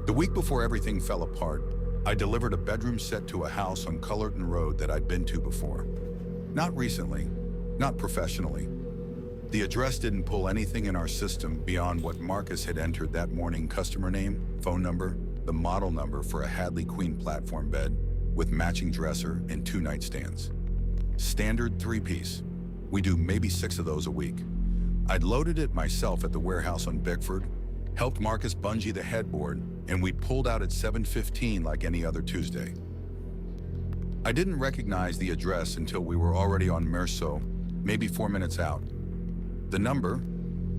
The week before everything fell apart, I delivered a bedroom set to a house on Cullerton Road that I'd been to before. Not recently, not professionally. The address didn't pull anything in our system beyond what Marcus had entered that morning: customer name, phone number, the model number for a Hadley Queen platform bed with matching dresser and 2 nightstands. Standard 3-piece. We do maybe 6 of those a week. I'd loaded it myself at the warehouse on Bickford, helped Marcus bungee the headboard, and we pulled out at 7:15 like any other Tuesday. I didn't recognize the address until we were already on Merceau, maybe 4 minutes out. The number,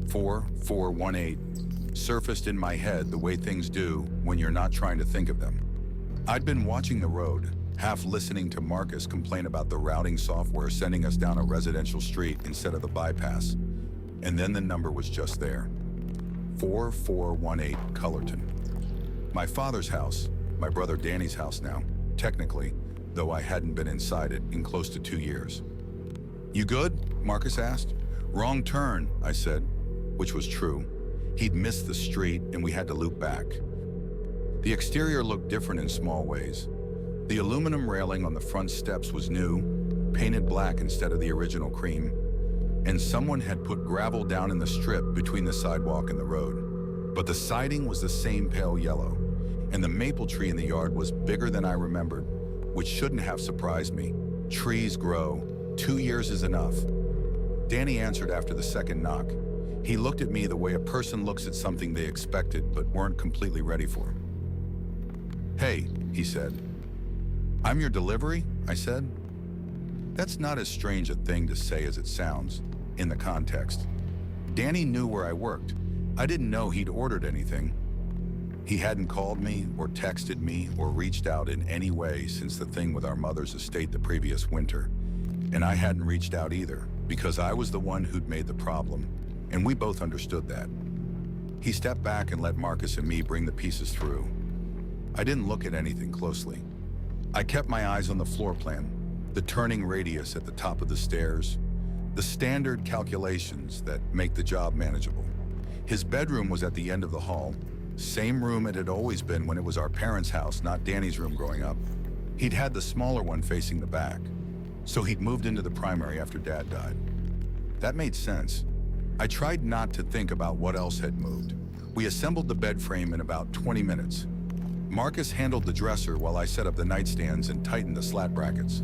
4418, surfaced in my head the way things do when you're not trying to think of them. I'd been watching the road, half listening to Marcus complain about the routing software sending us down a residential street instead of the bypass. And then the number was just there. 4418 Cullerton. My father's house, my brother Danny's house now, technically, though I hadn't been inside it in close to 2 years. "You good?" Marcus asked. "Wrong turn," I said, which was true. He'd missed the street and we had to loop back. The exterior looked different in small ways. The aluminum railing on the front steps was new, painted black instead of the original cream, and someone had put gravel down in the strip between the sidewalk and the road. But the siding was the same pale yellow, and the maple tree in the yard was bigger than I remembered, which shouldn't have surprised me. Trees grow. 2 years is enough. Danny answered after the second knock. He looked at me the way a person looks at something they expected but weren't completely ready for. "Hey," he said. "I'm your delivery?" I said. That's not as strange a thing to say as it sounds, in the context. Danny knew where I worked. I didn't know he'd ordered anything. He hadn't called me or texted me or reached out in any way since the thing with our mother's estate the previous winter. And I hadn't reached out either, because I was the one who'd made the problem, and we both understood that. He stepped back and let Marcus and me bring the pieces through. I didn't look at anything closely. I kept my eyes on the floor plan, the turning radius at the top of the stairs, the standard calculations that make the job manageable. His bedroom was at the end of the hall, same room it had always been when it was our parents' house, not Danny's room growing up. He'd had the smaller one facing the back, so he'd moved into the primary after Dad died. That made sense. I tried not to think about what else had moved. We assembled the bed frame in about 20 minutes. Marcus handled the dresser while I set up the nightstands and tightened the slat brackets.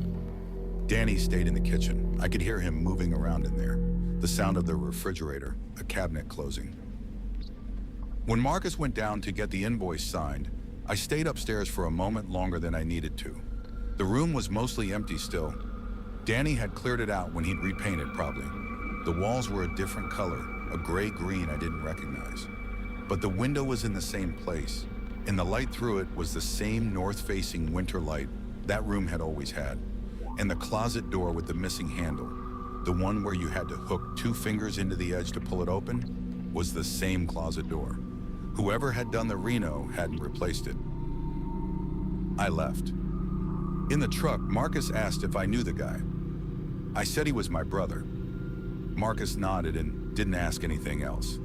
Danny stayed in the kitchen. I could hear him moving around in there, the sound of the refrigerator, a cabinet closing. When Marcus went down to get the invoice signed, I stayed upstairs for a moment longer than I needed to. The room was mostly empty still. Danny had cleared it out when he'd repainted, probably. The walls were a different color, a gray-green I didn't recognize. But the window was in the same place, and the light through it was the same north-facing winter light that room had always had. And the closet door with the missing handle, the one where you had to hook 2 fingers into the edge to pull it open, was the same closet door. Whoever had done the reno hadn't replaced it. I left. In the truck, Marcus asked if I knew the guy. I said he was my brother. Marcus nodded and didn't ask anything else.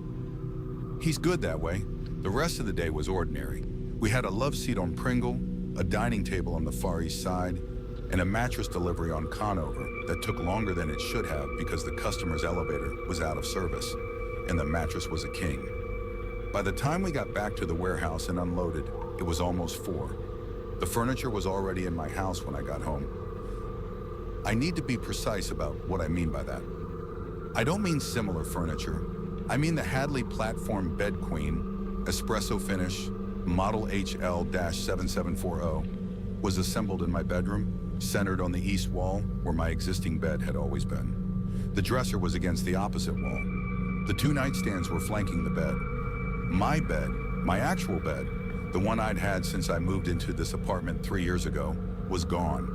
He's good that way. The rest of the day was ordinary. We had a love seat on Pringle, a dining table on the Far East Side, and a mattress delivery on Conover that took longer than it should have because the customer's elevator was out of service, and the mattress was a king. By the time we got back to the warehouse and unloaded, it was almost 4. The furniture was already in my house when I got home. I need to be precise about what I mean by that. I don't mean similar furniture. I mean the Hadley platform bed queen, espresso finish, model HL-7740, was assembled in my bedroom, centered on the east wall where my existing bed had always been. The dresser was against the opposite wall. The 2 nightstands were flanking the bed. My bed, my actual bed, the one I'd had since I moved into this apartment 3 years ago, was gone.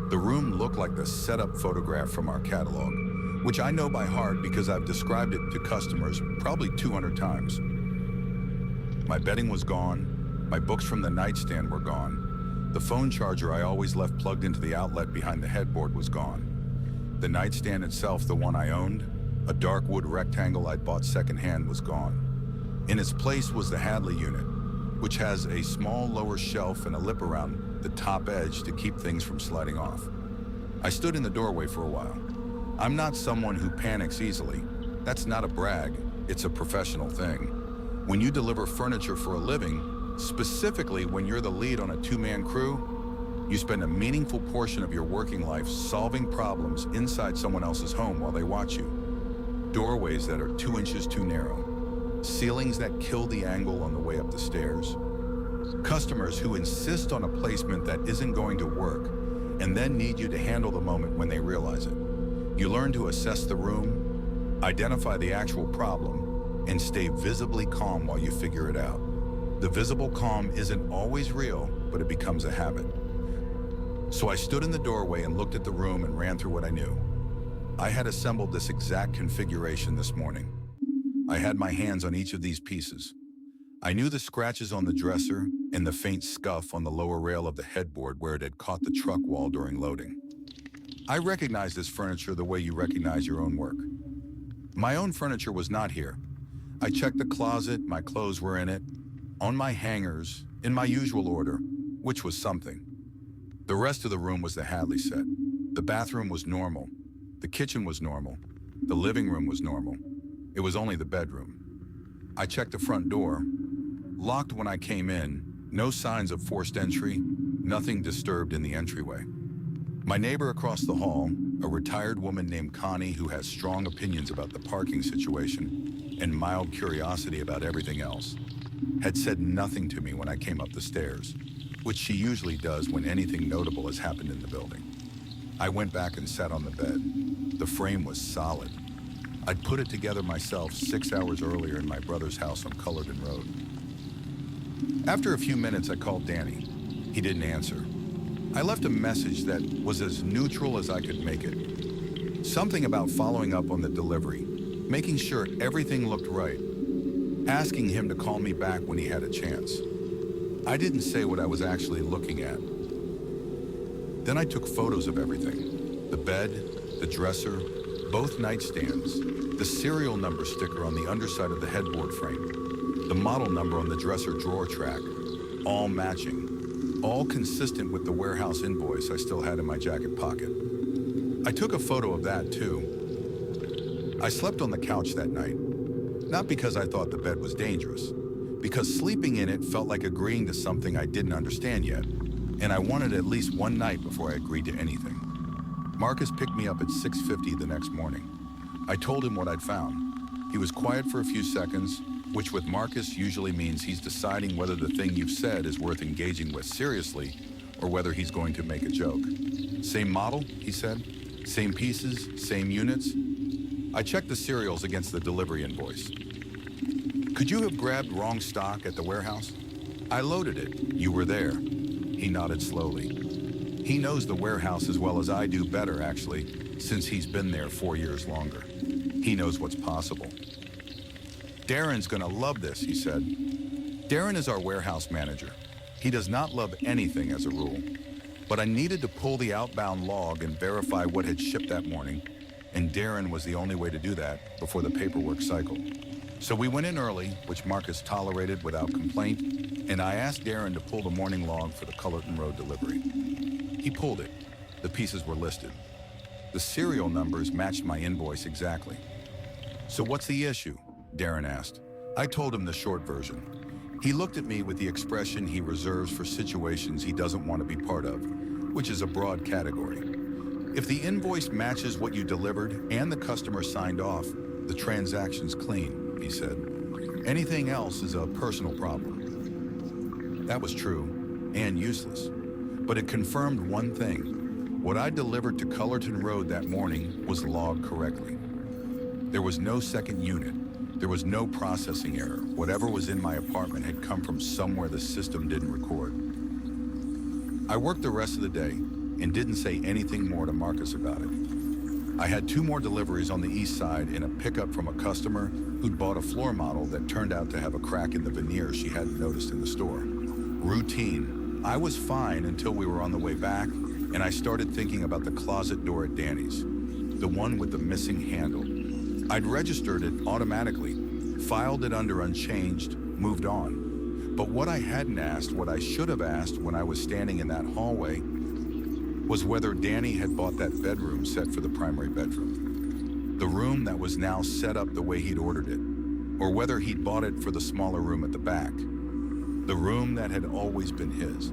The room looked like the setup photograph from our catalog, which I know by heart because I've described it to customers probably 200 times. My bedding was gone. My books from the nightstand were gone. The phone charger I always left plugged into the outlet behind the headboard was gone. The nightstand itself, the one I owned, a dark wood rectangle I'd bought secondhand, was gone. In its place was the Hadley unit, which has a small lower shelf and a lip around the top edge to keep things from sliding off. I stood in the doorway for a while. I'm not someone who panics easily. That's not a brag, it's a professional thing. When you deliver furniture for a living, specifically when you're the lead on a two-man crew, you spend a meaningful portion of your working life solving problems inside someone else's home while they watch you. Doorways that are 2 inches too narrow, ceilings that kill the angle on the way up the stairs, customers who insist on a placement that isn't going to work and then need you to handle the moment when they realize it. You learn to assess the room, identify the actual problem, and stay visibly calm while you figure it out. The visible calm isn't always real, but it becomes a habit. So I stood in the doorway and looked at the room and ran through what I knew. I had assembled this exact configuration this morning. I had my hands on each of these pieces. I knew the scratches on the dresser and the faint scuff on the lower rail of the headboard where it had caught the truck wall during loading. I recognized this furniture the way you recognize your own work. My own furniture was not here. I checked the closet, my clothes were in it, on my hangers, in my usual order, which was something. The rest of the room was the Hadley set. The bathroom was normal. The kitchen was normal. The living room was normal. It was only the bedroom. I checked the front door. Locked when I came in, no signs of forced entry, nothing disturbed in the entryway. My neighbor across the hall, a retired woman named Connie who has strong opinions about the parking situation and mild curiosity about everything else, had said nothing to me when I came up the stairs, which she usually does when anything notable has happened in the building. I went back and sat on the bed. The frame was solid. I'd put it together myself 6 hours earlier in my brother's house on Cullerton Road. After a few minutes, I called Danny. He didn't answer. I left a message that was as neutral as I could make it. Something about following up on the delivery, making sure everything looked right, asking him to call me back when he had a chance. I didn't say what I was actually looking at. Then I took photos of everything. The bed, the dresser, both nightstands, the serial number sticker on the underside of the headboard frame, the model number on the dresser drawer track, all matching, all consistent with the warehouse invoice I still had in my jacket pocket. I took a photo of that too. I slept on the couch that night, not because I thought the bed was dangerous, because sleeping in it felt like agreeing to something I didn't understand yet, and I wanted at least one night before I agreed to anything. Marcus picked me up at 6:50 the next morning. I told him what I'd found. He was quiet for a few seconds, which with Marcus usually means he's deciding whether the thing you've said is worth engaging with seriously or whether he's going to make a joke. Same model, he said. Same pieces, same units. I checked the serials against the delivery invoice. Could you have grabbed wrong stock at the warehouse? I loaded it. You were there. He nodded slowly. He knows the warehouse as well as I do, better actually, since he's been there 4 years longer. He knows what's possible. Darren's gonna love this, he said. Darren is our warehouse manager. He does not love anything as a rule. But I needed to pull the outbound log and verify what had shipped that morning, and Darren was the only way to do that before the paperwork cycle. So we went in early, which Marcus tolerated without complaint, and I asked Darren to pull the morning log for the Cullerton Road delivery. He pulled it. The pieces were listed. The serial numbers matched my invoice exactly. So what's the issue? Darren asked. I told him the short version. He looked at me with the expression he reserves for situations he doesn't want to be part of, which is a broad category. If the invoice matches what you delivered and the customer signed off, the transaction's clean, he said. Anything else is a personal problem. That was true and useless, but it confirmed one thing. What I delivered to Cullerton Road that morning was logged correctly. There was no second unit. There was no processing error. Whatever was in my apartment had come from somewhere the system didn't record. I worked the rest of the day and didn't say anything more to Marcus about it. I had 2 more deliveries on the east side and a pickup from a customer who'd bought a floor model that turned out to have a crack in the veneer she hadn't noticed in the store. Routine. I was fine until we were on the way back, and I started thinking about the closet door at Danny's, the one with the missing handle. I'd registered it automatically, filed it under unchanged, moved on. But what I hadn't asked, what I should have asked when I was standing in that hallway, was whether Danny had bought that bedroom set for the primary bedroom. The room that was now set up the way he'd ordered it, or whether he'd bought it for the smaller room at the back. The room that had always been his.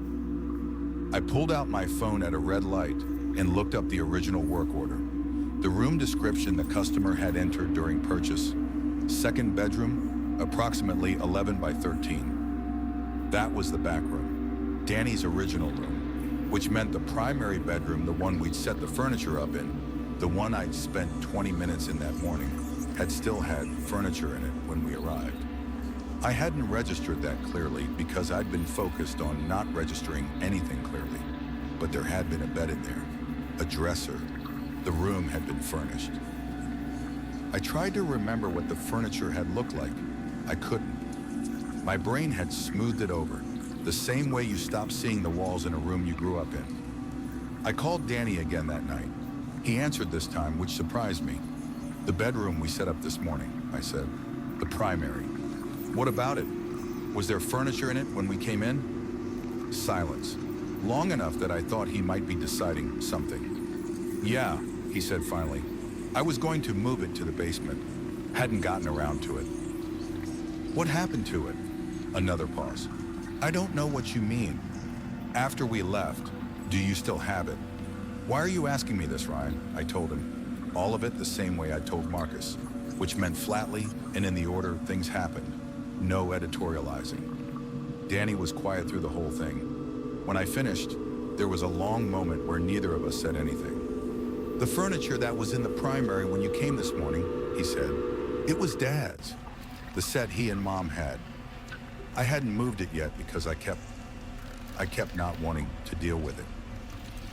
I pulled out my phone at a red light and looked up the original work order. The room description the customer had entered during purchase: second bedroom, approximately 11 by 13. That was the back room, Danny's original room, which meant the primary bedroom, the one we'd set the furniture up in, the one I'd spent 20 minutes in that morning, had still had furniture in it when we arrived. I hadn't registered that clearly because I'd been focused on not registering anything clearly, but there had been a bed in there, a dresser. The room had been furnished. I tried to remember what the furniture had looked like. I couldn't. My brain had smoothed it over, the same way you stop seeing the walls in a room you grew up in. I called Danny again that night. He answered this time, which surprised me. "The bedroom we set up this morning," I said. "The primary." "What about it? Was there furniture in it when we came in?" Silence, long enough that I thought he might be deciding something. "Yeah," he said finally. "I was going to move it to the basement. Hadn't gotten around to it." "What happened to it?" Another pause. "I don't know what you mean. After we left, do you still have it?" "Why are you asking me this, Ryan?" I told him. All of it the same way I told Marcus, which meant flatly and in the order things happened. No editorializing. Danny was quiet through the whole thing. When I finished, there was a long moment where neither of us said anything. "The furniture that was in the primary when you came this morning," he said, "it was Dad's. The set he and Mom had. I hadn't moved it yet because I kept not wanting to deal with it."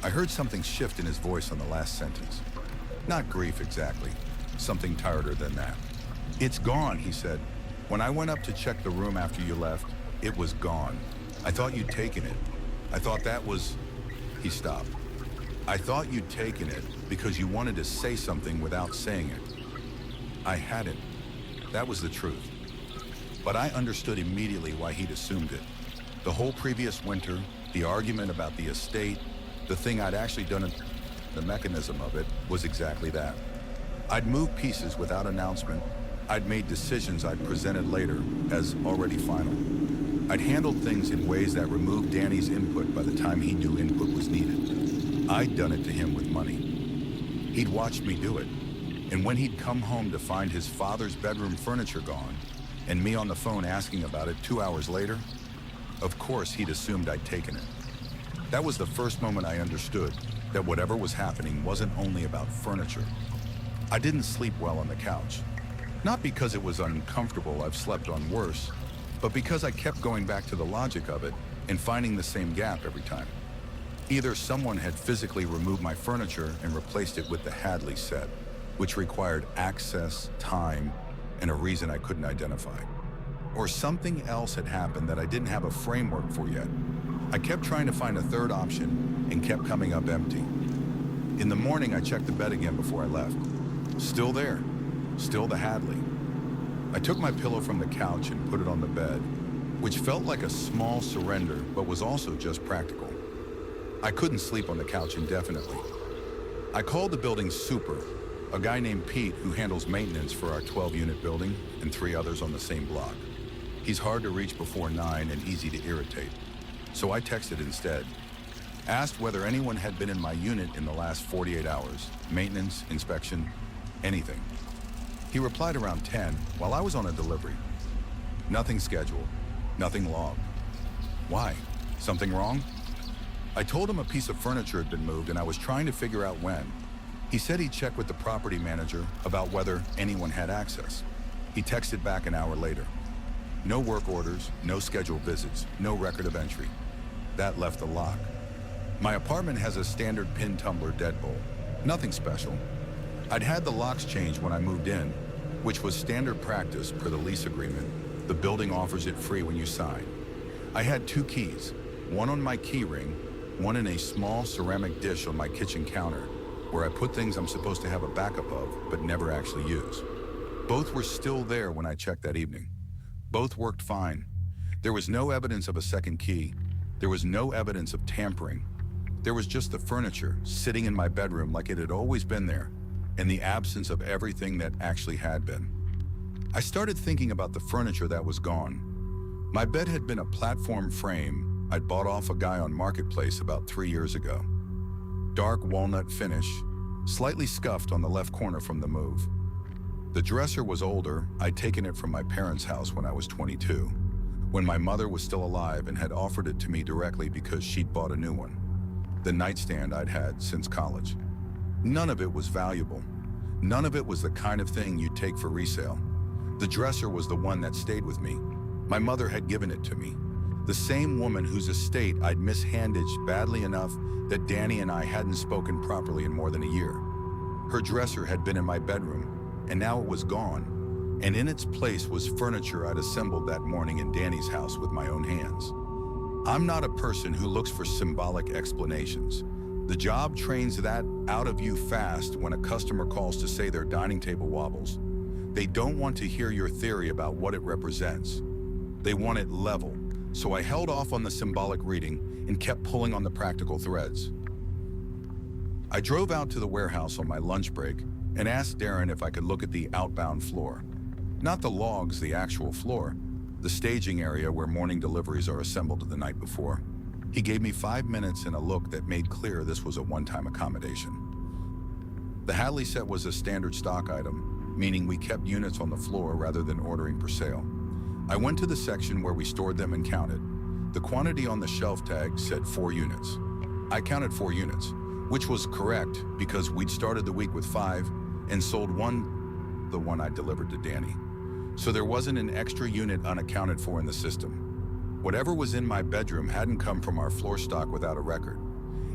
I heard something shift in his voice on the last sentence. Not grief exactly, something tireder than that. "It's gone," he said. "When I went up to check the room after you left, it was gone. I thought you'd taken it. I thought that was..." He stopped. "I thought you'd taken it because you wanted to say something without saying it." I hadn't. That was the truth. But I understood immediately why he'd assumed it. The whole previous winter, the argument about the estate, the thing I'd actually done, the mechanism of it was exactly that. I'd moved pieces without announcement. I'd made decisions I'd presented later as already final. I'd handled things in ways that removed Danny's input by the time he knew input was needed. I'd done it to him with money. He'd watched me do it. And when he'd come home to find his father's bedroom furniture gone, and me on the phone asking about it 2 hours later, of course he'd assumed I'd taken it. That was the first moment I understood that whatever was happening wasn't only about furniture. I didn't sleep well on the couch. Not because it was uncomfortable, I've slept on worse, but because I kept going back to the logic of it and finding the same gap every time. Either someone had physically removed my furniture and replaced it with the Hadley set, which required access, time, and a reason I couldn't identify. Or something else had happened that I didn't have a framework for yet. I kept trying to find a third option and kept coming up empty. In the morning, I checked the bed again before I left. Still there. Still the Hadley. I took my pillow from the couch and put it on the bed, which felt like a small surrender, but was also just practical. I couldn't sleep on the couch indefinitely. I called the building's super, a guy named Pete who handles maintenance for our 12-unit building and 3 others on the same block. He's hard to reach before 9 and easy to irritate. So I texted instead. Asked whether anyone had been in my unit in the last 48 hours, maintenance, inspection, anything. He replied around 10 while I was on a delivery. Nothing scheduled, nothing logged. Why? Something wrong? I told him a piece of furniture had been moved and I was trying to figure out when. He said he'd check with the property manager about whether anyone had access. He texted back an hour later. No work orders, no scheduled visits, no record of entry. That left the lock. My apartment has a standard pin tumbler deadbolt. Nothing special. I'd had the locks changed when I moved in, which was standard practice per the lease agreement. The building offers it free when you sign. I had 2 keys, one on my key ring, one in a small ceramic dish on my kitchen counter, where I put things I'm supposed to have a backup of, but never actually use. Both were still there when I checked that evening. Both worked fine. There was no evidence of a second key. There was no evidence of tampering. There was just the furniture sitting in my bedroom like it had always been there, and the absence of everything that actually had been. I started thinking about the furniture that was gone. My bed had been a platform frame I'd bought off a guy on Marketplace about 3 years ago. Dark walnut finish, slightly scuffed on the left corner from the move. The dresser was older. I'd taken it from my parents' house when I was 22, when my mother was still alive and had offered it to me directly because she'd bought a new one. The nightstand I'd had since college. None of it was valuable. None of it was the kind of thing you'd take for resale. The dresser was the one that stayed with me. My mother had given it to me. The same woman whose estate I'd mishandled badly enough that Danny and I hadn't spoken properly in more than a year. Her dresser had been in my bedroom, and now it was gone. And in its place was furniture I'd assembled that morning in Danny's house with my own hands. I'm not a person who looks for symbolic explanations. The job trains that out of you fast when a customer calls to say their dining table wobbles. They don't want to hear your theory about what it represents. They want it level. So I held off on the symbolic reading and kept pulling on the practical threads. I drove out to the warehouse on my lunch break and asked Darren if I could look at the outbound floor. Not the logs, the actual floor, the staging area where morning deliveries are assembled the night before. He gave me 5 minutes and a look that made clear this was a one-time accommodation. The Hadley set was a standard stock item, meaning we kept units on the floor rather than ordering per sale. I went to the section where we stored them and counted. The quantity on the shelf tag said 4 units. I counted 4 units, which was correct because we'd started the week with 5 and sold one, the one I delivered to Danny. So there wasn't an extra unit unaccounted for in the system. Whatever was in my bedroom hadn't come from our floor stock without a record.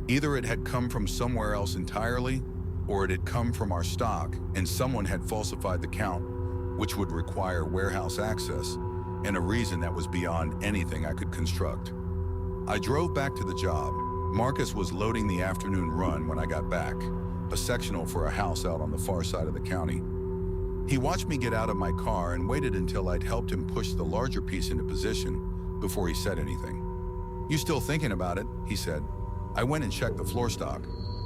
Either it had come from somewhere else entirely, or it had come from our stock and someone had falsified the count, which would require warehouse access and a reason that was beyond anything I could construct. I drove back to the job. Marcus was loading the afternoon run when I got back, a sectional for a house out on the far side of the county. He watched me get out of my car and waited until I'd helped him push the larger piece into position before he said anything. "You still thinking about it?" he said. I went and checked the floor stock.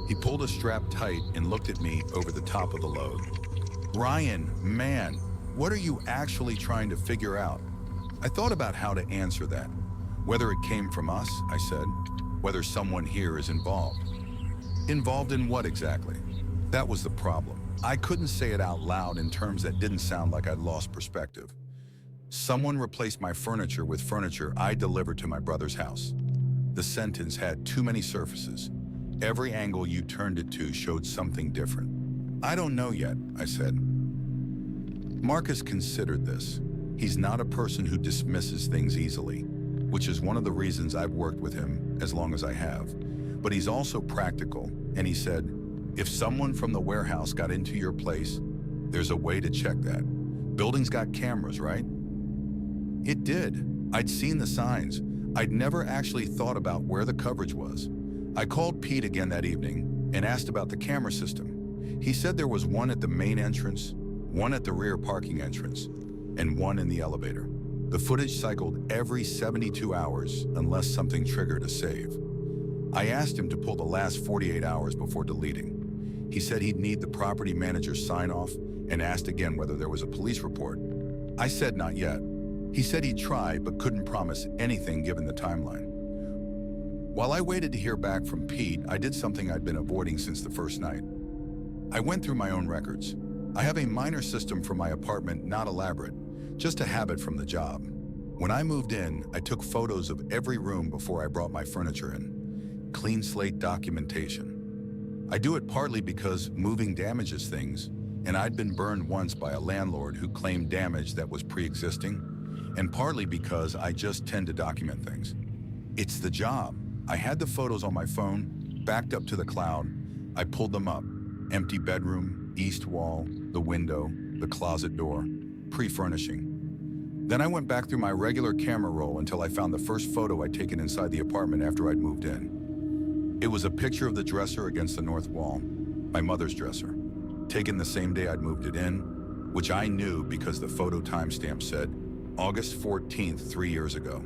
He pulled a strap tight and looked at me over the top of the load. "Ryan, man, what are you actually trying to figure out?" I thought about how to answer that. Whether it came from us, I said. Whether someone here is involved. Involved in what exactly? That was the problem. I couldn't say it out loud in terms that didn't sound like I'd lost perspective. Someone replaced my furniture with furniture I delivered to my brother's house. The sentence had too many surfaces. Every angle you turned it to showed something different. "I don't know yet," I said. Marcus considered this. He's not a person who dismisses things easily, which is one of the reasons I've worked with him as long as I have. But he's also practical, and he said, "If someone from the warehouse got into your place, there's a way to check that. Building's got cameras, right?" It did. I'd seen the signs. I'd never actually thought about where the coverage was. I called Pete again that evening and asked about the camera system. He said there was one at the main entrance, one at the rear parking entrance, and one in the elevator. The footage cycled every 72 hours unless something triggered a save. I asked him to pull the last 48 hours before deleting. He said he'd need the property manager's sign-off and asked again whether there was a police report. I said not yet. He said he'd try but couldn't promise anything given the timeline. While I waited to hear back from Pete, I did something I'd been avoiding since the first night. I went through my own records. I have a minor system for my apartment, not elaborate, just a habit from the job. When I moved in, I took photos of every room before I brought my furniture in. Clean slate documentation. I do it partly because moving damages things, and I'd been burned once by a landlord who claimed damage that was pre-existing, and partly because I just tend to document things. It's the job. I had the photos on my phone, backed up to the cloud. I pulled them up. Empty bedroom, east wall, the window, the closet door, pre-furnishing. Then I went back through my regular camera roll until I found the first photo I'd taken inside the apartment after I'd moved in. It was a picture of the dresser against the north wall, my mother's dresser, taken the same day I'd moved it in, which I knew because the photo timestamp said August 14th, 3 years ago.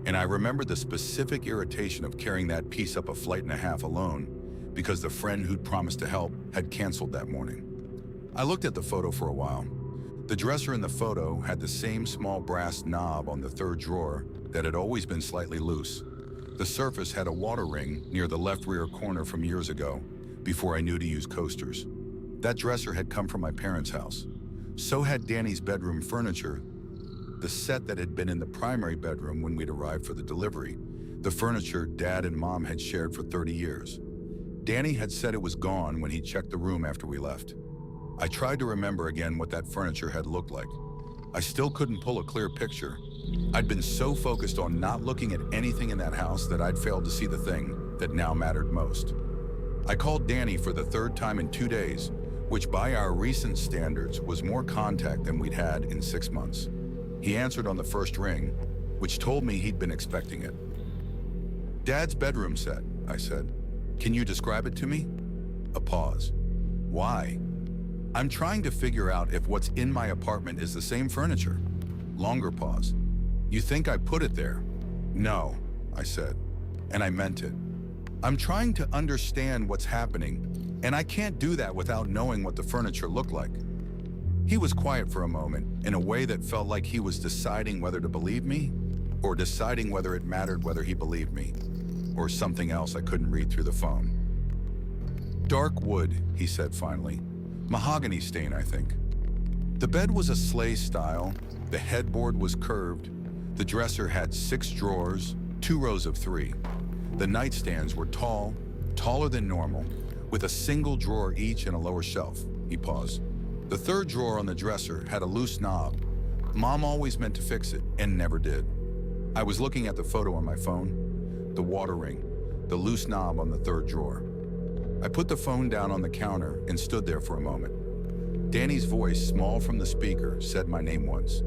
And I remember the specific irritation of carrying that piece up a flight and a half alone because the friend who'd promised to help had canceled that morning. I looked at the photo for a while. The dresser in the photo had the same small brass knob on the third drawer that had always been slightly loose. The surface had a water ring near the left rear corner from years ago, before I knew to use coasters. That dresser had come from my parents' house. So had Danny's bedroom furniture, the set that had been in the primary bedroom when we'd arrived for the delivery, the furniture Dad and Mom had shared for 30 years. Danny had said it was gone when he checked the room after we left. I tried to remember again what that furniture had looked like. I still couldn't pull a clear picture. I'd been so focused on not looking at anything in that house that I'd failed to see the thing that now mattered most. I called Danny for the third time in 2 days, which by our recent standards was more contact than we'd had in 6 months. He answered on the first ring, which told me he'd been expecting it. "Dad's bedroom set," I said. "Can you describe it to me?" A pause. "Why?" "I'm trying to figure out if what's in my apartment is the same furniture." Longer pause. "You think I put it there?" "No," I said, and I meant it. "I'm trying to understand what's happening, and I can't do that without knowing what the furniture looked like." He was quiet for a moment, in a way that felt like he was deciding whether to believe me, or deciding whether it mattered whether he believed me, or something else I couldn't read through the phone. "Dark wood," he said finally. "Mahogany stain, I think." The bed was a sleigh style, the headboard was curved, the dresser had 6 drawers, 2 rows of 3. The nightstands were tall, taller than normal, with a single drawer each and a lower shelf. He paused. The third drawer on the dresser had a loose knob. Mom always meant to fix it and never did. I was looking at the photo on my phone, the water ring, the loose knob on the third drawer. I put the phone down on the counter and stood there for a moment. Danny's voice, small from the speaker, said my name once.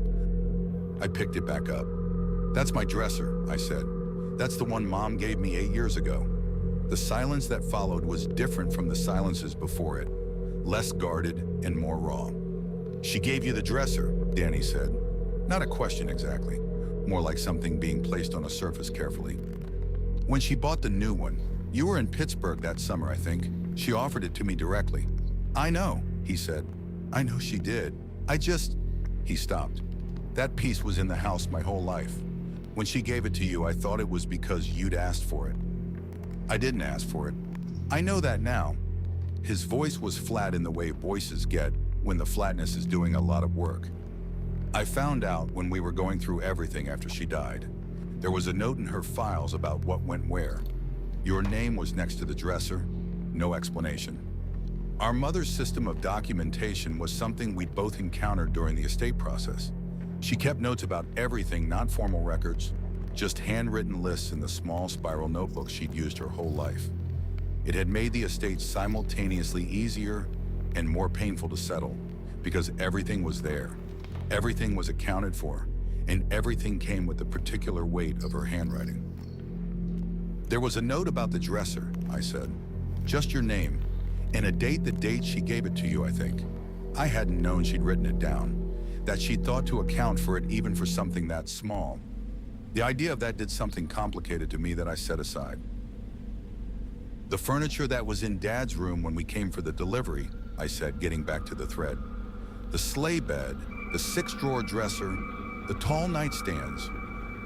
I picked it back up. "That's my dresser," I said. "That's the one Mom gave me 8 years ago." The silence that followed was different from the silences before it, less guarded and more raw. "She gave you the dresser," Danny said. Not a question exactly, more like something being placed on a surface carefully. "When she bought the new one, you were in Pittsburgh that summer, I think. She offered it to me directly." "I know," he said. "I know she did. He stopped. "That piece was in the house my whole life. When she gave it to you, I thought it was because you'd asked for it." "I didn't ask for it. I know that now." His voice was flat in the way voices get when the flatness is doing a lot of work. "I found out when we were going through everything after she died. There was a note in her files about what went where. Your name was next to the dresser, no explanation. Our mother's system of documentation was something we'd both encountered during the estate process. She kept notes about everything, not formal records, just handwritten lists in the small spiral notebooks she'd used her whole life. It had made the estate simultaneously easier and more painful to settle, because everything was there, everything was accounted for, and everything came with the particular weight of her handwriting. There was a note about the dresser, I said. Just your name, and a date the date she gave it to you, I think. I hadn't known she'd written it down, that she'd thought to account for it even for something that small. The idea of that did something complicated to me that I set aside. The furniture that was in Dad's room when we came for the delivery, I said, getting back to the thread. The sleigh bed, the 6-drawer dresser, the tall nightstands.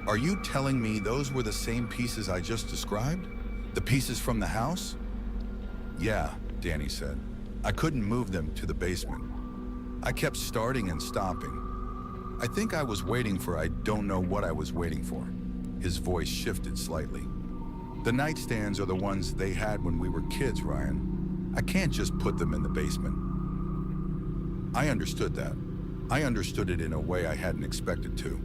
Are you telling me those were the same pieces I just described? The pieces from the house? Yeah, Danny said. I couldn't move them to the basement. I kept starting and stopping. I think I was waiting for I don't know what I was waiting for. His voice shifted slightly. The nightstands are the ones they had when we were kids, Ryan. I can't just put them in the basement. I understood that. I understood it in a way I hadn't expected to.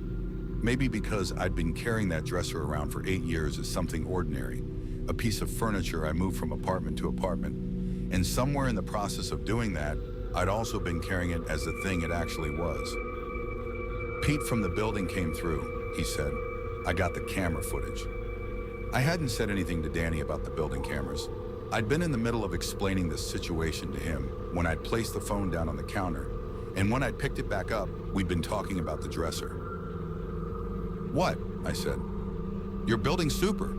Maybe because I'd been carrying that dresser around for 8 years as something ordinary, a piece of furniture I moved from apartment to apartment. And somewhere in the process of doing that, I'd also been carrying it as the thing it actually was. Pete from the building came through, he said. I got the camera footage. I hadn't said anything to Danny about the building cameras. I'd been in the middle of explaining this situation to him when I'd placed the phone down on the counter, and when I'd picked it back up, we'd been talking about the dresser. What? I said. Your building super.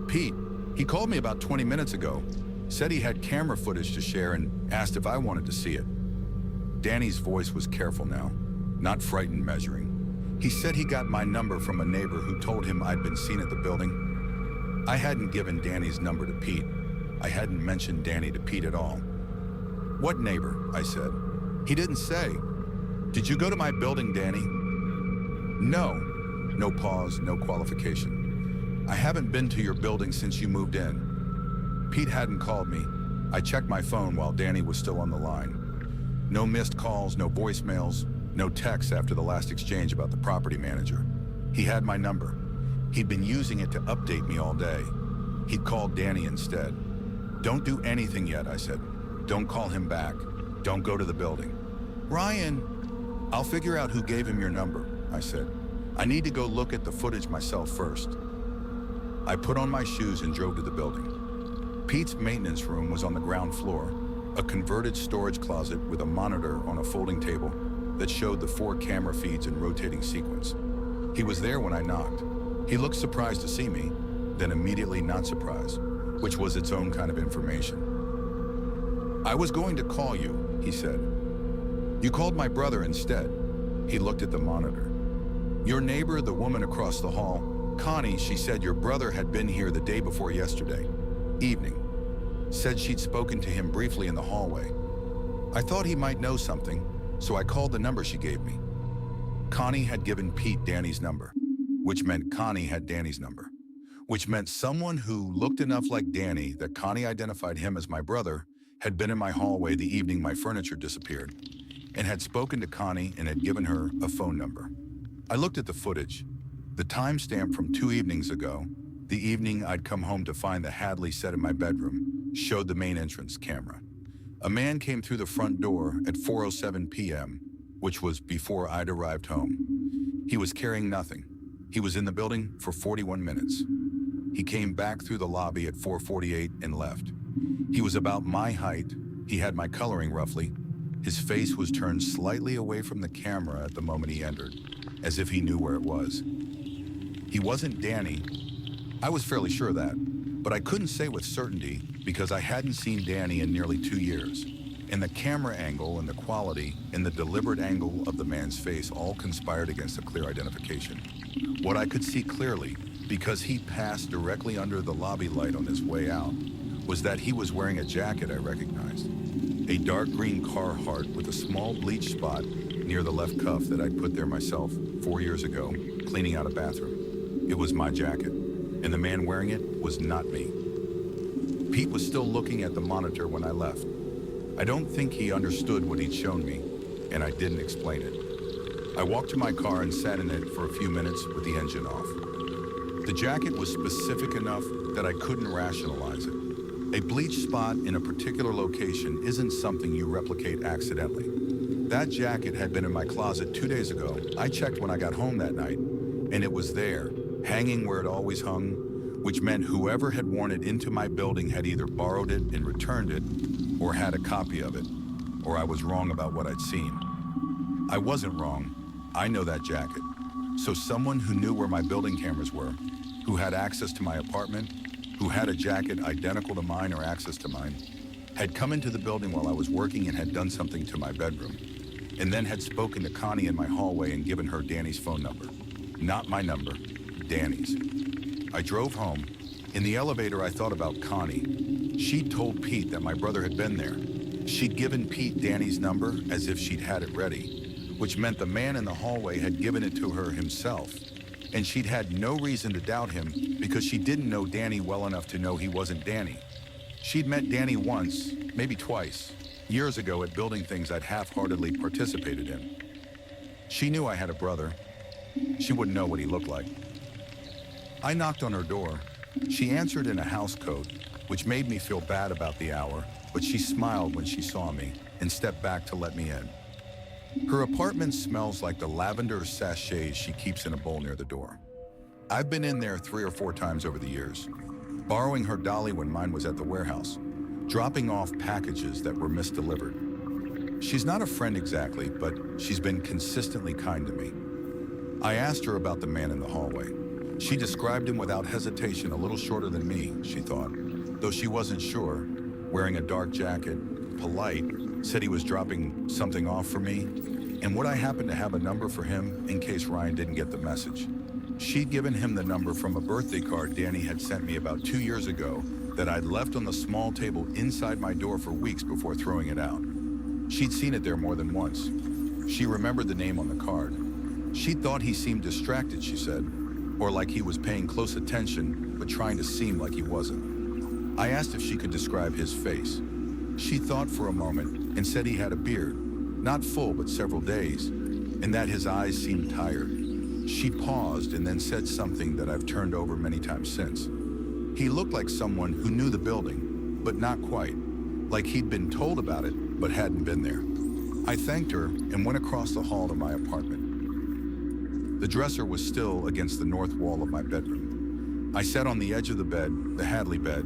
Pete, he called me about 20 minutes ago, said he had camera footage to share and asked if I wanted to see it. Danny's voice was careful now, not frightened measuring. He said he got my number from a neighbor who told him I'd been seen at the building. I hadn't given Danny's number to Pete. I hadn't mentioned Danny to Pete at all. What neighbor? I said. He didn't say. Did you go to my building, Danny? No. No pause, no qualification. I haven't been to your building since you moved in. Pete hadn't called me. I checked my phone while Danny was still on the line. No missed calls, no voicemails, no texts after the last exchange about the property manager. He had my number. He'd been using it to update me all day. He'd called Danny instead. Don't do anything yet, I said. Don't call him back. Don't go to the building. Ryan, I'll figure out who gave him your number, I said. I need to go look at the footage myself first. I put on my shoes and drove to the building. Pete's maintenance room was on the ground floor, a converted storage closet with a monitor on a folding table that showed the 4 camera feeds in rotating sequence. He was there when I knocked. He looked surprised to see me, then immediately not surprised, which was its own kind of information. I was going to call you, he said. You called my brother instead. He looked at the monitor. Your neighbor, the woman across the hall, Connie, she said your brother had been here the day before yesterday, evening. Said she'd spoken to him briefly in the hallway. I thought he might know something, so I called the number she gave me. Connie had given Pete Danny's number, which meant Connie had Danny's number, which meant someone who looked enough like Danny that Connie identified him as my brother had been in my hallway the evening my furniture disappeared and had spoken to Connie and had given her a phone number. I looked at the footage. The timestamp from 2 evenings ago, the evening I'd come home to find the Hadley set in my bedroom, showed the main entrance camera. A man came through the front door at 4:07 p.m., which was before I'd arrived home. He was carrying nothing. He was in the building for 41 minutes. He came back through the lobby at 4:48 and left. He was about my height. He had my coloring roughly. His face was turned slightly away from the camera at the moment he entered, as if he knew where it was. He wasn't Danny. I was fairly sure of that, but I couldn't say with certainty because I hadn't seen Danny in nearly 2 years. And the camera angle and the quality and the deliberate angle of the man's face all conspired against a clear identification. What I could see clearly, because he passed directly under the lobby light on his way out, was that he was wearing a jacket I recognized. A dark green Carhartt with a small bleach spot near the left cuff that I'd put there myself 4 years ago, cleaning out a bathroom. It was my jacket, and the man wearing it was not me. Pete was still looking at the monitor when I left. I don't think he understood what he'd shown me, and I didn't explain it. I walked to my car and sat in it for a few minutes with the engine off. The jacket was specific enough that I couldn't rationalize it. A bleach spot in a particular location isn't something you replicate accidentally. That jacket had been in my closet 2 days ago. I checked when I got home that night, and it was there, hanging where it always hung, which meant whoever had worn it into my building had either borrowed it and returned it, or had a copy of it, or I was wrong about what I'd seen. I wasn't wrong. I know that jacket. So someone who knew where my building cameras were, who had access to my apartment, who had a jacket identical to mine or access to mine, had come into the building while I was working and had done something to my bedroom, and then had spoken to Connie in my hallway and given her Danny's phone number. Not my number, Danny's. I drove home. In the elevator, I thought about Connie. She'd told Pete that my brother had been there. She'd given Pete Danny's number as if she'd had it ready, which meant the man in the hallway had given it to her himself. And she'd had no reason to doubt him because she didn't know Danny well enough to know he wasn't Danny. She'd met Danny once, maybe twice, years ago at building things I'd half-heartedly participated in. She knew I had a brother. She wouldn't know what he looked like. I knocked on her door. She answered in a house coat, which made me feel bad about the hour, but she smiled when she saw me and stepped back to let me in. Her apartment smells like the lavender sachets she keeps in a bowl near the door. I've been in there 3 or 4 times over the years, borrowing her dolly when mine was at the warehouse, dropping off packages that were misdelivered. She's not a friend exactly, but she's been consistently kind to me. I asked her about the man in the hallway. She described him without hesitation, a little shorter than me, she thought. Though she wasn't sure, wearing a dark jacket, polite, said he was dropping something off for me, and would I happen to have a number for him in case Ryan didn't get the message. She'd given him the number from a birthday card Danny had sent me about 2 years ago that I'd left on the small table inside my door for weeks before throwing it out. She'd seen it there more than once. She remembered the name on the card. She thought he seemed distracted, she said, or like he was paying close attention, but trying to seem like he wasn't. I asked if she could describe his face. She thought for a moment and said he had a beard, not full but several days, and that his eyes seemed tired. She paused and then said something that I've turned over many times since. He looked like someone who knew the building, but not quite, like he'd been told about it, but hadn't been there. I thanked her and went across the hall to my apartment. The dresser was still against the north wall of my bedroom. I sat on the edge of the bed, the Hadley bed,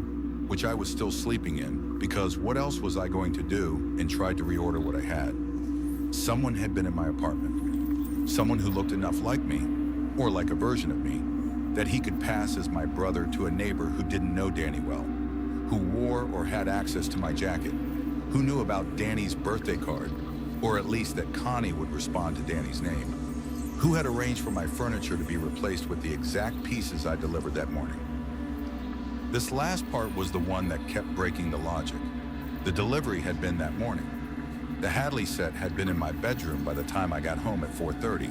which I was still sleeping in, because what else was I going to do, and tried to reorder what I had. Someone had been in my apartment. Someone who looked enough like me, or like a version of me, that he could pass as my brother to a neighbor who didn't know Danny well, who wore or had access to my jacket, who knew about Danny's birthday card, or at least that Connie would respond to Danny's name, who had arranged for my furniture to be replaced with the exact pieces I delivered that morning. This last part was the one that kept breaking the logic. The delivery had been that morning. The Hadley set had been in my bedroom by the time I got home at 4:30,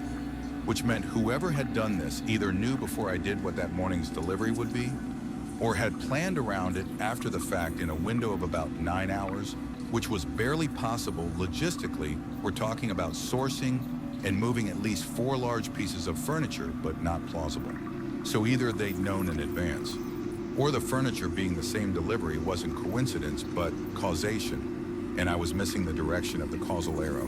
which meant whoever had done this either knew before I did what that morning's delivery would be, or had planned around it after the fact in a window of about 9 hours, which was barely possible logistically. We're talking about sourcing and moving at least 4 large pieces of furniture, but not plausible. So either they'd known in advance, or the furniture being the same delivery wasn't coincidence, but causation, and I was missing the direction of the causal arrow.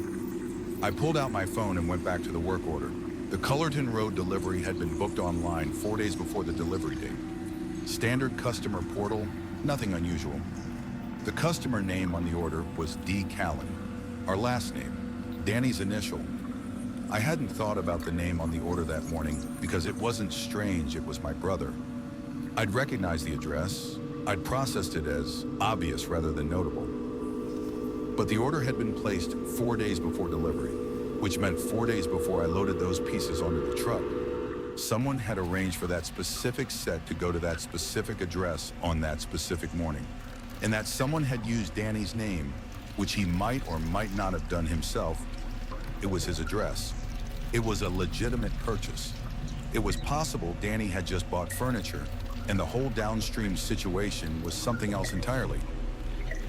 I pulled out my phone and went back to the work order. The Cullerton Road delivery had been booked online 4 days before the delivery date. Standard customer portal, nothing unusual. The customer name on the order was D. Callan, our last name, Danny's initial. I hadn't thought about the name on the order that morning because it wasn't strange, it was my brother. I'd recognized the address. I'd processed it as obvious rather than notable. But the order had been placed 4 days before delivery, which meant 4 days before I loaded those pieces onto the truck. Someone had arranged for that specific set to go to that specific address on that specific morning. And that someone had used Danny's name, which he might or might not have done himself. It was his address. It was a legitimate purchase. It was possible Danny had just bought furniture, and the whole downstream situation was something else entirely.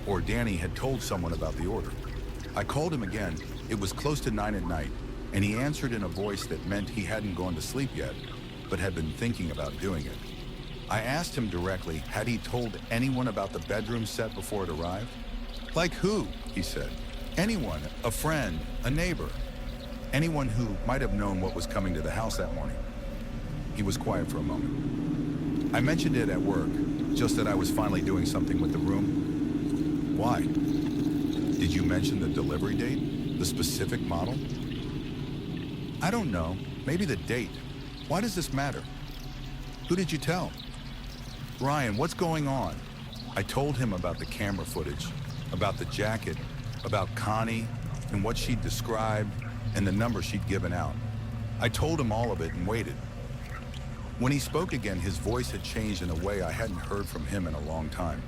Or Danny had told someone about the order. I called him again. It was close to 9 at night, and he answered in a voice that meant he hadn't gone to sleep yet, but had been thinking about doing it. I asked him directly, had he told anyone about the bedroom set before it arrived? Like who? He said. Anyone, a friend, a neighbor. Anyone who might have known what was coming to the house that morning. He was quiet for a moment. I mentioned it at work, just that I was finally doing something with the room. Why? Did you mention the delivery date? The specific model? I don't know. Maybe the date. Why does this matter? Who did you tell? Ryan, what's going on? I told him about the camera footage, about the jacket, about Connie, and what she'd described, and the number she'd given out. I told him all of it and waited. When he spoke again, his voice had changed in a way I hadn't heard from him in a long time.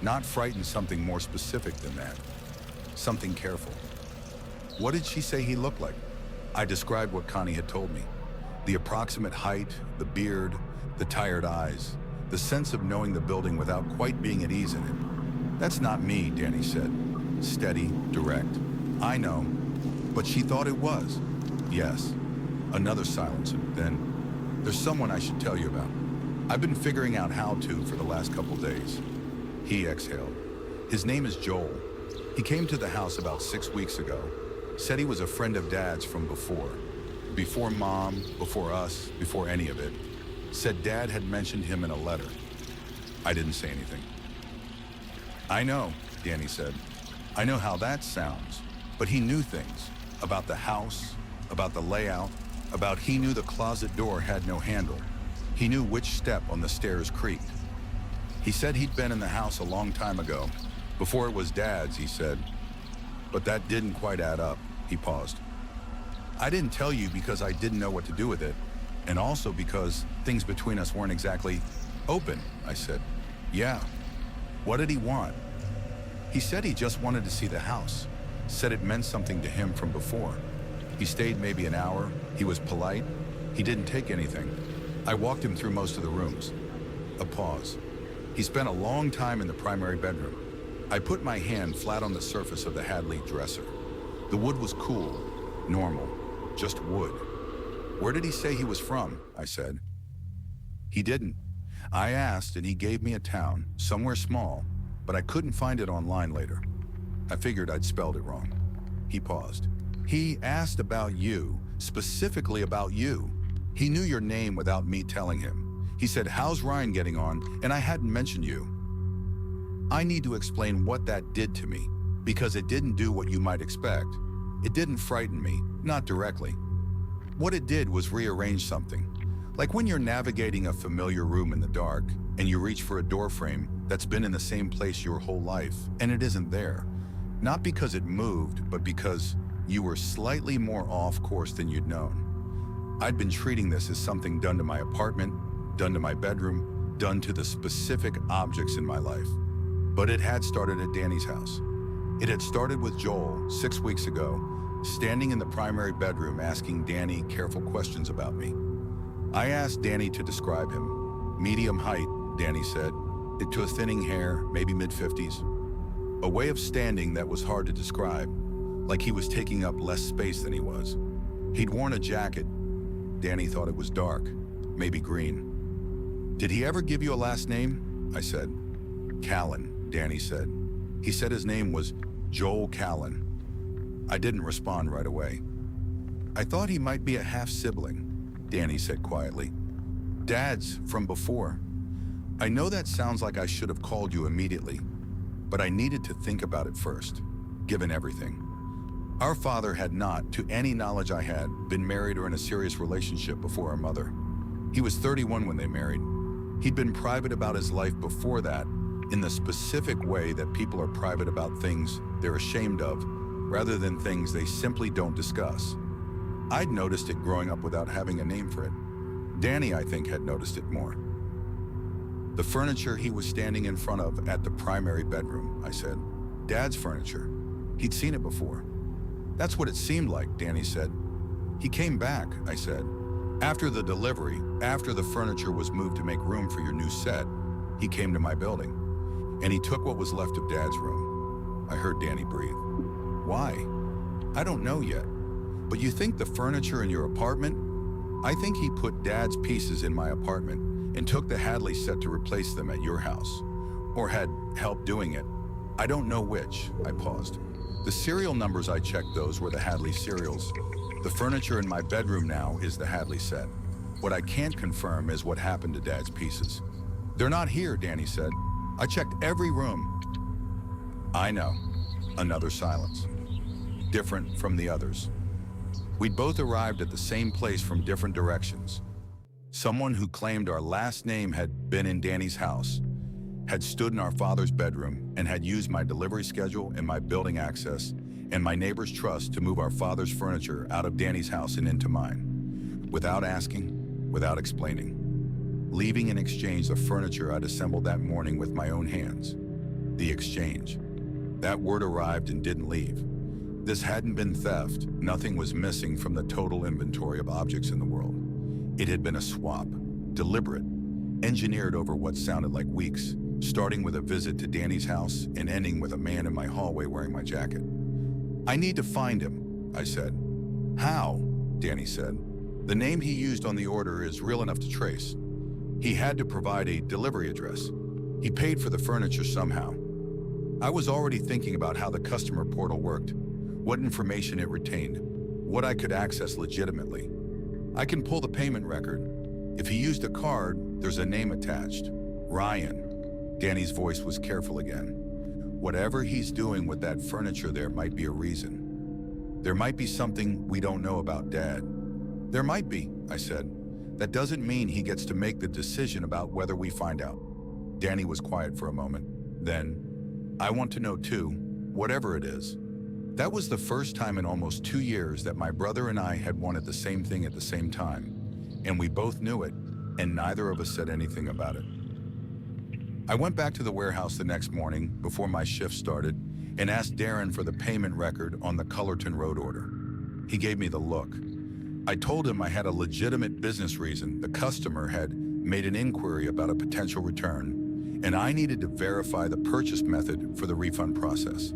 Not frightened, something more specific than that. Something careful. What did she say he looked like? I described what Connie had told me. The approximate height, the beard, the tired eyes, the sense of knowing the building without quite being at ease in it. That's not me, Danny said. Steady, direct. I know, but she thought it was. Yes. Another silence, and then, there's someone I should tell you about. I've been figuring out how to for the last couple days. He exhaled. His name is Joel. He came to the house about 6 weeks ago. Said he was a friend of Dad's from before. Before Mom, before us, before any of it. Said Dad had mentioned him in a letter. I didn't say anything. I know, Danny said. I know how that sounds. But he knew things. About the house, about the layout, About he knew the closet door had no handle. He knew which step on the stairs creaked. He said he'd been in the house a long time ago, before it was Dad's, he said. But that didn't quite add up, he paused. I didn't tell you because I didn't know what to do with it, and also because things between us weren't exactly open, I said. Yeah. What did he want? He said he just wanted to see the house, said it meant something to him from before. He stayed maybe an hour, he was polite, he didn't take anything. I walked him through most of the rooms. A pause. He spent a long time in the primary bedroom. I put my hand flat on the surface of the Hadley dresser. The wood was cool, normal, just wood. Where did he say he was from? I said. He didn't. I asked and he gave me a town, somewhere small, but I couldn't find it online later. I figured I'd spelled it wrong. He paused. He asked about you, specifically about you. He knew your name without me telling him. He said, how's Ryan getting on? And I hadn't mentioned you. I need to explain what that did to me, because it didn't do what you might expect. It didn't frighten me, not directly. What it did was rearrange something. Like when you're navigating a familiar room in the dark, and you reach for a door frame that's been in the same place your whole life, and it isn't there. Not because it moved, but because you were slightly more off course than you'd known. I'd been treating this as something done to my apartment, done to my bedroom, done to the specific objects in my life. But it had started at Danny's house. It had started with Joel 6 weeks ago, standing in the primary bedroom asking Danny careful questions about me. I asked Danny to describe him. Medium height, Danny said, to a thinning hair, maybe mid-50s. A way of standing that was hard to describe, like he was taking up less space than he was. He'd worn a jacket. Danny thought it was dark, maybe green. Did he ever give you a last name? I said. Callan, Danny said. He said his name was Joel Callan. I didn't respond right away. I thought he might be a half-sibling, Danny said quietly. Dad's from before. I know that sounds like I should have called you immediately, but I needed to think about it first, given everything. Our father had not, to any knowledge I had, been married or in a serious relationship before our mother. He was 31 when they married. He'd been private about his life before that, in the specific way that people are private about things they're ashamed of, rather than things they simply don't discuss. I'd noticed it growing up without having a name for it. Danny, I think, had noticed it more. The furniture he was standing in front of at the primary bedroom, I said. Dad's furniture. He'd seen it before. That's what it seemed like, Danny said. He came back, I said. After the delivery, after the furniture was moved to make room for your new set, he came to my building, and he took what was left of Dad's room. I heard Danny breathe. Why? I don't know yet. But you think the furniture in your apartment? I think he put Dad's pieces in my apartment and took the Hadley set to replace them at your house, or had help doing it. I don't know which, I paused. The serial numbers I checked, those were the Hadley serials. The furniture in my bedroom now is the Hadley set. What I can't confirm is what happened to Dad's pieces. They're not here, Danny said. I checked every room. I know. Another silence. Different from the others. We'd both arrived at the same place from different directions. Someone who claimed our last name had been in Danny's house, had stood in our father's bedroom, and had used my delivery schedule and my building access and my neighbor's trust to move our father's furniture out of Danny's house and into mine, without asking, without explaining, leaving in exchange the furniture I'd assembled that morning with my own hands. The exchange. That word arrived and didn't leave. This hadn't been theft. Nothing was missing from the total inventory of objects in the world. It had been a swap, deliberate, engineered over what sounded like weeks, starting with a visit to Danny's house and ending with a man in my hallway wearing my jacket. I need to find him, I said. How? Danny said. The name he used on the order is real enough to trace. He had to provide a delivery address. He paid for the furniture somehow. I was already thinking about how the customer portal worked, what information it retained, what I could access legitimately. I can pull the payment record. If he used a card, there's a name attached. Ryan. Danny's voice was careful again. Whatever he's doing with that furniture there might be a reason. There might be something we don't know about Dad. There might be, I said. That doesn't mean he gets to make the decision about whether we find out. Danny was quiet for a moment. Then, I want to know too, whatever it is. That was the first time in almost 2 years that my brother and I had wanted the same thing at the same time, and we both knew it, and neither of us said anything about it. I went back to the warehouse the next morning before my shift started and asked Darren for the payment record on the Cullerton Road order. He gave me the look. I told him I had a legitimate business reason. The customer had made an inquiry about a potential return, and I needed to verify the purchase method for the refund process.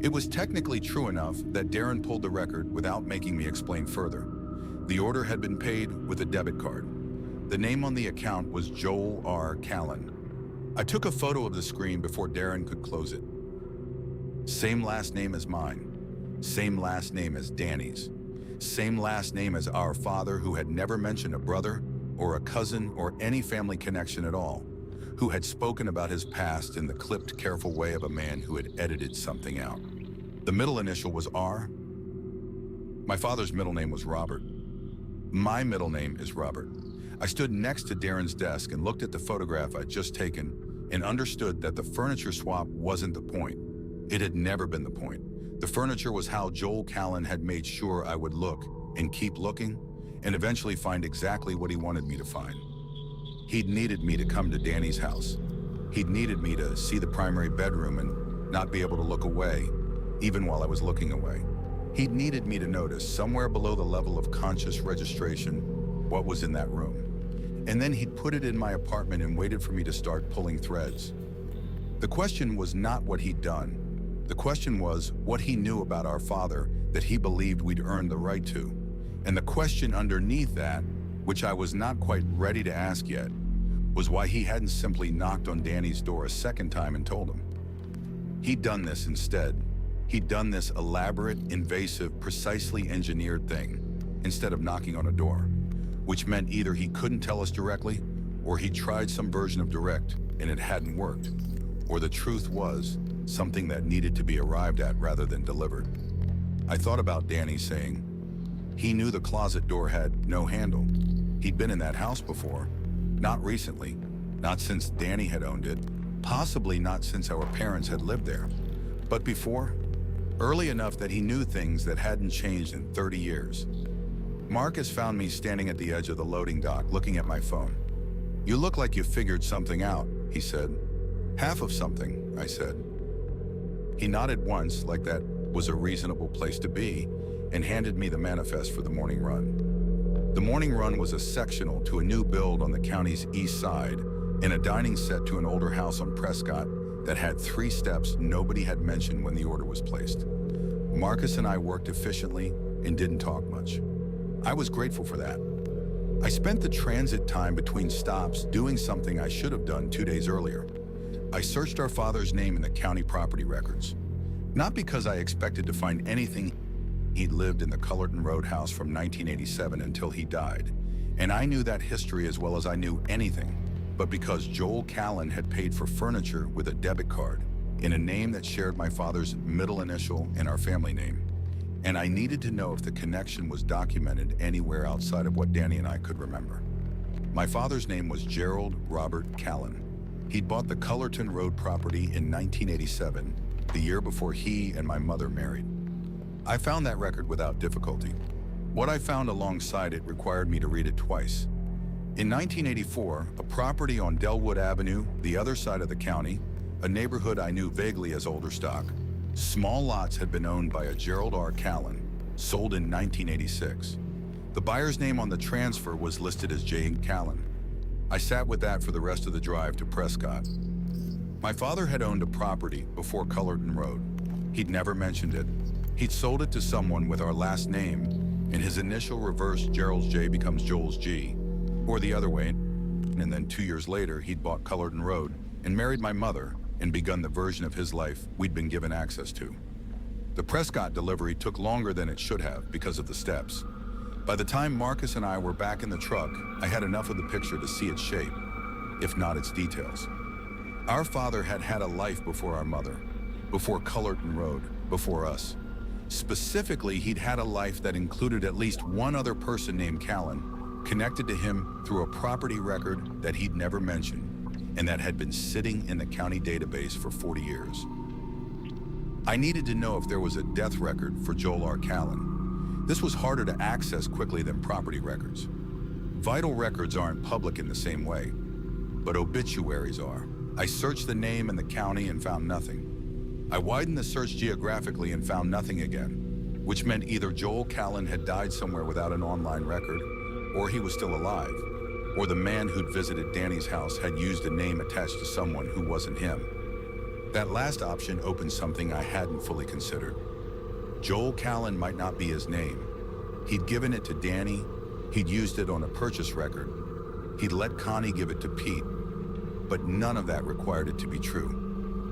It was technically true enough that Darren pulled the record without making me explain further. The order had been paid with a debit card. The name on the account was Joel R. Callan. I took a photo of the screen before Darren could close it. Same last name as mine. Same last name as Danny's. Same last name as our father, who had never mentioned a brother or a cousin or any family connection at all, who had spoken about his past in the clipped, careful way of a man who had edited something out. The middle initial was R. My father's middle name was Robert. My middle name is Robert. I stood next to Darren's desk and looked at the photograph I'd just taken and understood that the furniture swap wasn't the point. It had never been the point. The furniture was how Joel Callan had made sure I would look and keep looking and eventually find exactly what he wanted me to find. He'd needed me to come to Danny's house. He'd needed me to see the primary bedroom and not be able to look away, even while I was looking away. He'd needed me to notice, somewhere below the level of conscious registration, what was in that room. And then he'd put it in my apartment and waited for me to start pulling threads. The question was not what he'd done. The question was what he knew about our father that he believed we'd earned the right to. And the question underneath that, which I was not quite ready to ask yet, was why he hadn't simply knocked on Danny's door a second time and told him. He'd done this instead. He'd done this elaborate, invasive, precisely engineered thing instead of knocking on a door, which meant either he couldn't tell us directly or he tried some version of direct and it hadn't worked, or the truth was something that needed to be arrived at rather than delivered. I thought about Danny saying, he knew the closet door had no handle. He'd been in that house before, not recently, not since Danny had owned it, possibly not since our parents had lived there, but before, early enough that he knew things that hadn't changed in 30 years. Marcus found me standing at the edge of the loading dock looking at my phone. You look like you figured something out, he said. Half of something, I said. He nodded once, like that was a reasonable place to be, and handed me the manifest for the morning run. The morning run was a sectional to a new build on the county's east side and a dining set to an older house on Prescott that had 3 steps nobody had mentioned when the order was placed. Marcus and I worked efficiently and didn't talk much. I was grateful for that. I spent the transit time between stops doing something I should have done 2 days earlier. I searched our father's name in the county property records. Not because I expected to find anything. He'd lived in the Cullerton Road house from 1987 until he died, and I knew that history as well as I knew anything, but because Joel Callan had paid for furniture with a debit card in a name that shared my father's middle initial and our family name. And I needed to know if the connection was documented anywhere outside of what Danny and I could remember. My father's name was Gerald Robert Callan. He'd bought the Cullerton Road property in 1987, the year before he and my mother married. I found that record without difficulty. What I found alongside it required me to read it twice. In 1984, a property on Delwood Avenue, the other side of the county, a neighborhood I knew vaguely as older stock, small lots had been owned by a Gerald R. Callan, sold in 1986. The buyer's name on the transfer was listed as J. Callan. I sat with that for the rest of the drive to Prescott. My father had owned a property before Cullerton Road. He'd never mentioned it. He'd sold it to someone with our last name, and his initial reverse Gerald's J becomes Joel's G, or the other way, and then 2 years later he'd bought Cullerton Road and married my mother and begun the version of his life we'd been given access to. The Prescott delivery took longer than it should have because of the steps. By the time Marcus and I were back in the truck, I had enough of the picture to see its shape, if not its details. Our father had had a life before our mother, before Cullerton Road, before us. Specifically, he'd had a life that included at least one other person named Callan, connected to him through a property record that he'd never mentioned, and that had been sitting in the county database for 40 years. I needed to know if there was a death record for Joel R. Callan. This was harder to access quickly than property records. Vital records aren't public in the same way, but obituaries are. I searched the name and the county and found nothing. I widened the search geographically and found nothing again, which meant either Joel Callan had died somewhere without an online record, or he was still alive, or the man who'd visited Danny's house had used a name attached to someone who wasn't him. That last option opened something I hadn't fully considered. Joel Callan might not be his name. He'd given it to Danny, he'd used it on a purchase record, he'd let Connie give it to Pete, but none of that required it to be true.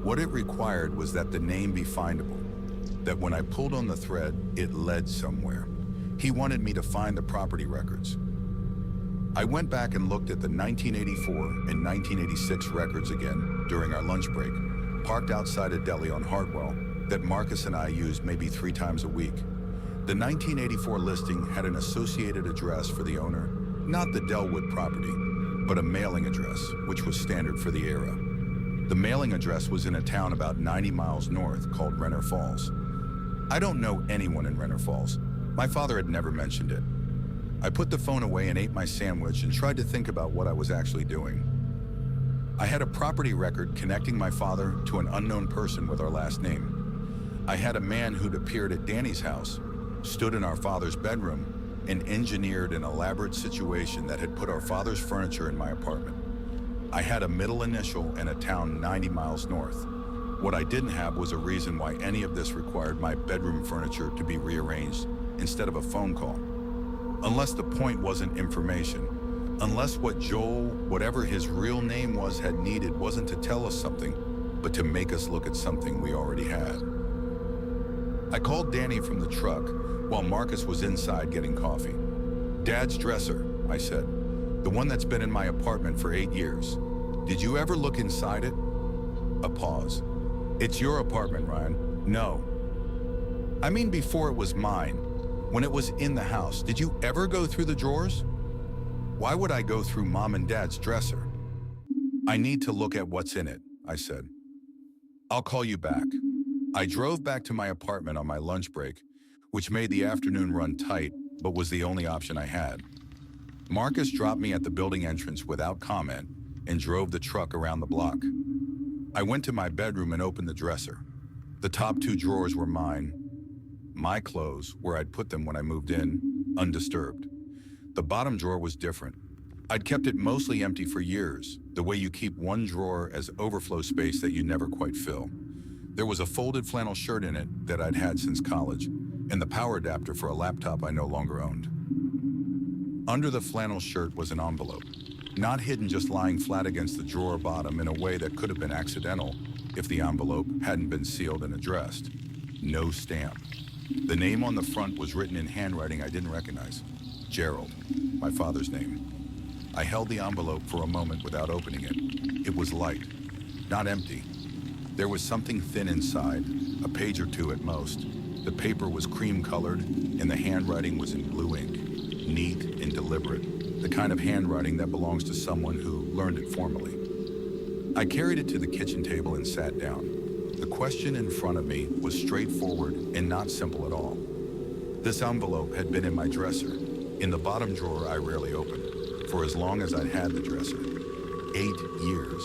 What it required was that the name be findable, that when I pulled on the thread, it led somewhere. He wanted me to find the property records. I went back and looked at the 1984 and 1986 records again during our lunch break, parked outside a deli on Hartwell that Marcus and I used maybe 3 times a week. The 1984 listing had an associated address for the owner, not the Delwood property, but a mailing address, which was standard for the era. The mailing address was in a town about 90 miles north called Renner Falls. I don't know anyone in Renner Falls. My father had never mentioned it. I put the phone away and ate my sandwich and tried to think about what I was actually doing. I had a property record connecting my father to an unknown person with our last name. I had a man who'd appeared at Danny's house, stood in our father's bedroom, and engineered an elaborate situation that had put our father's furniture in my apartment. I had a middle initial and a town 90 miles north. What I didn't have was a reason why any of this required my bedroom furniture to be rearranged instead of a phone call. Unless the point wasn't information, unless what Joel, whatever his real name was, had needed wasn't to tell us something, but to make us look at something we already had. I called Danny from the truck while Marcus was inside getting coffee. "Dad's dresser," I said, "the one that's been in my apartment for 8 years. Did you ever look inside it?" A pause. "It's your apartment, Ryan." "No. I mean before it was mine. When it was in the house, did you ever go through the drawers?" "Why would I go through Mom and Dad's dresser?" "I need to look at what's in it," I said. "I'll call you back." I drove back to my apartment on my lunch break, which made the afternoon run tight, but was the only option I had. Marcus dropped me at the building entrance without comment and drove the truck around the block. I went to my bedroom and opened the dresser. The top 2 drawers were mine. My clothes, where I'd put them when I moved in, undisturbed. The bottom drawer was different. I'd kept it mostly empty for years, the way you keep one drawer as overflow space that you never quite fill. There was a folded flannel shirt in it that I'd had since college, and the power adapter for a laptop I no longer owned. Under the flannel shirt was an envelope, not hidden, just lying flat against the drawer bottom in a way that could have been accidental if the envelope hadn't been sealed and addressed. No stamp. The name on the front was written in handwriting I didn't recognize. Gerald, my father's name. I held the envelope for a moment without opening it. It was light, not empty. There was something thin inside, a page or 2 at most. The paper was cream-colored, and the handwriting was in blue ink, neat and deliberate, the kind of handwriting that belongs to someone who learned it formally. I carried it to the kitchen table and sat down. The question in front of me was straightforward and not simple at all. This envelope had been in my dresser, in the bottom drawer I rarely opened, for as long as I'd had the dresser. 8 years.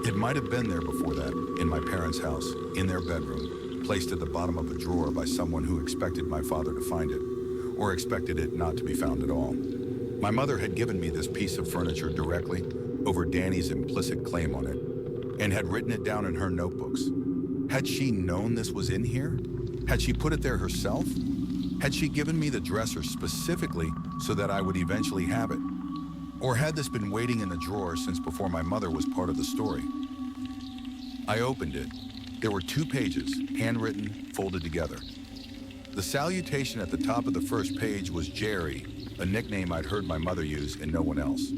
It might have been there before that, in my parents' house, in their bedroom, placed at the bottom of a drawer by someone who expected my father to find it, or expected it not to be found at all. My mother had given me this piece of furniture directly over Danny's implicit claim on it, and had written it down in her notebooks. Had she known this was in here? Had she put it there herself? Had she given me the dresser specifically so that I would eventually have it? Or had this been waiting in the drawer since before my mother was part of the story? I opened it. There were 2 pages, handwritten, folded together. The salutation at the top of the first page was Jerry, a nickname I'd heard my mother use and no one else.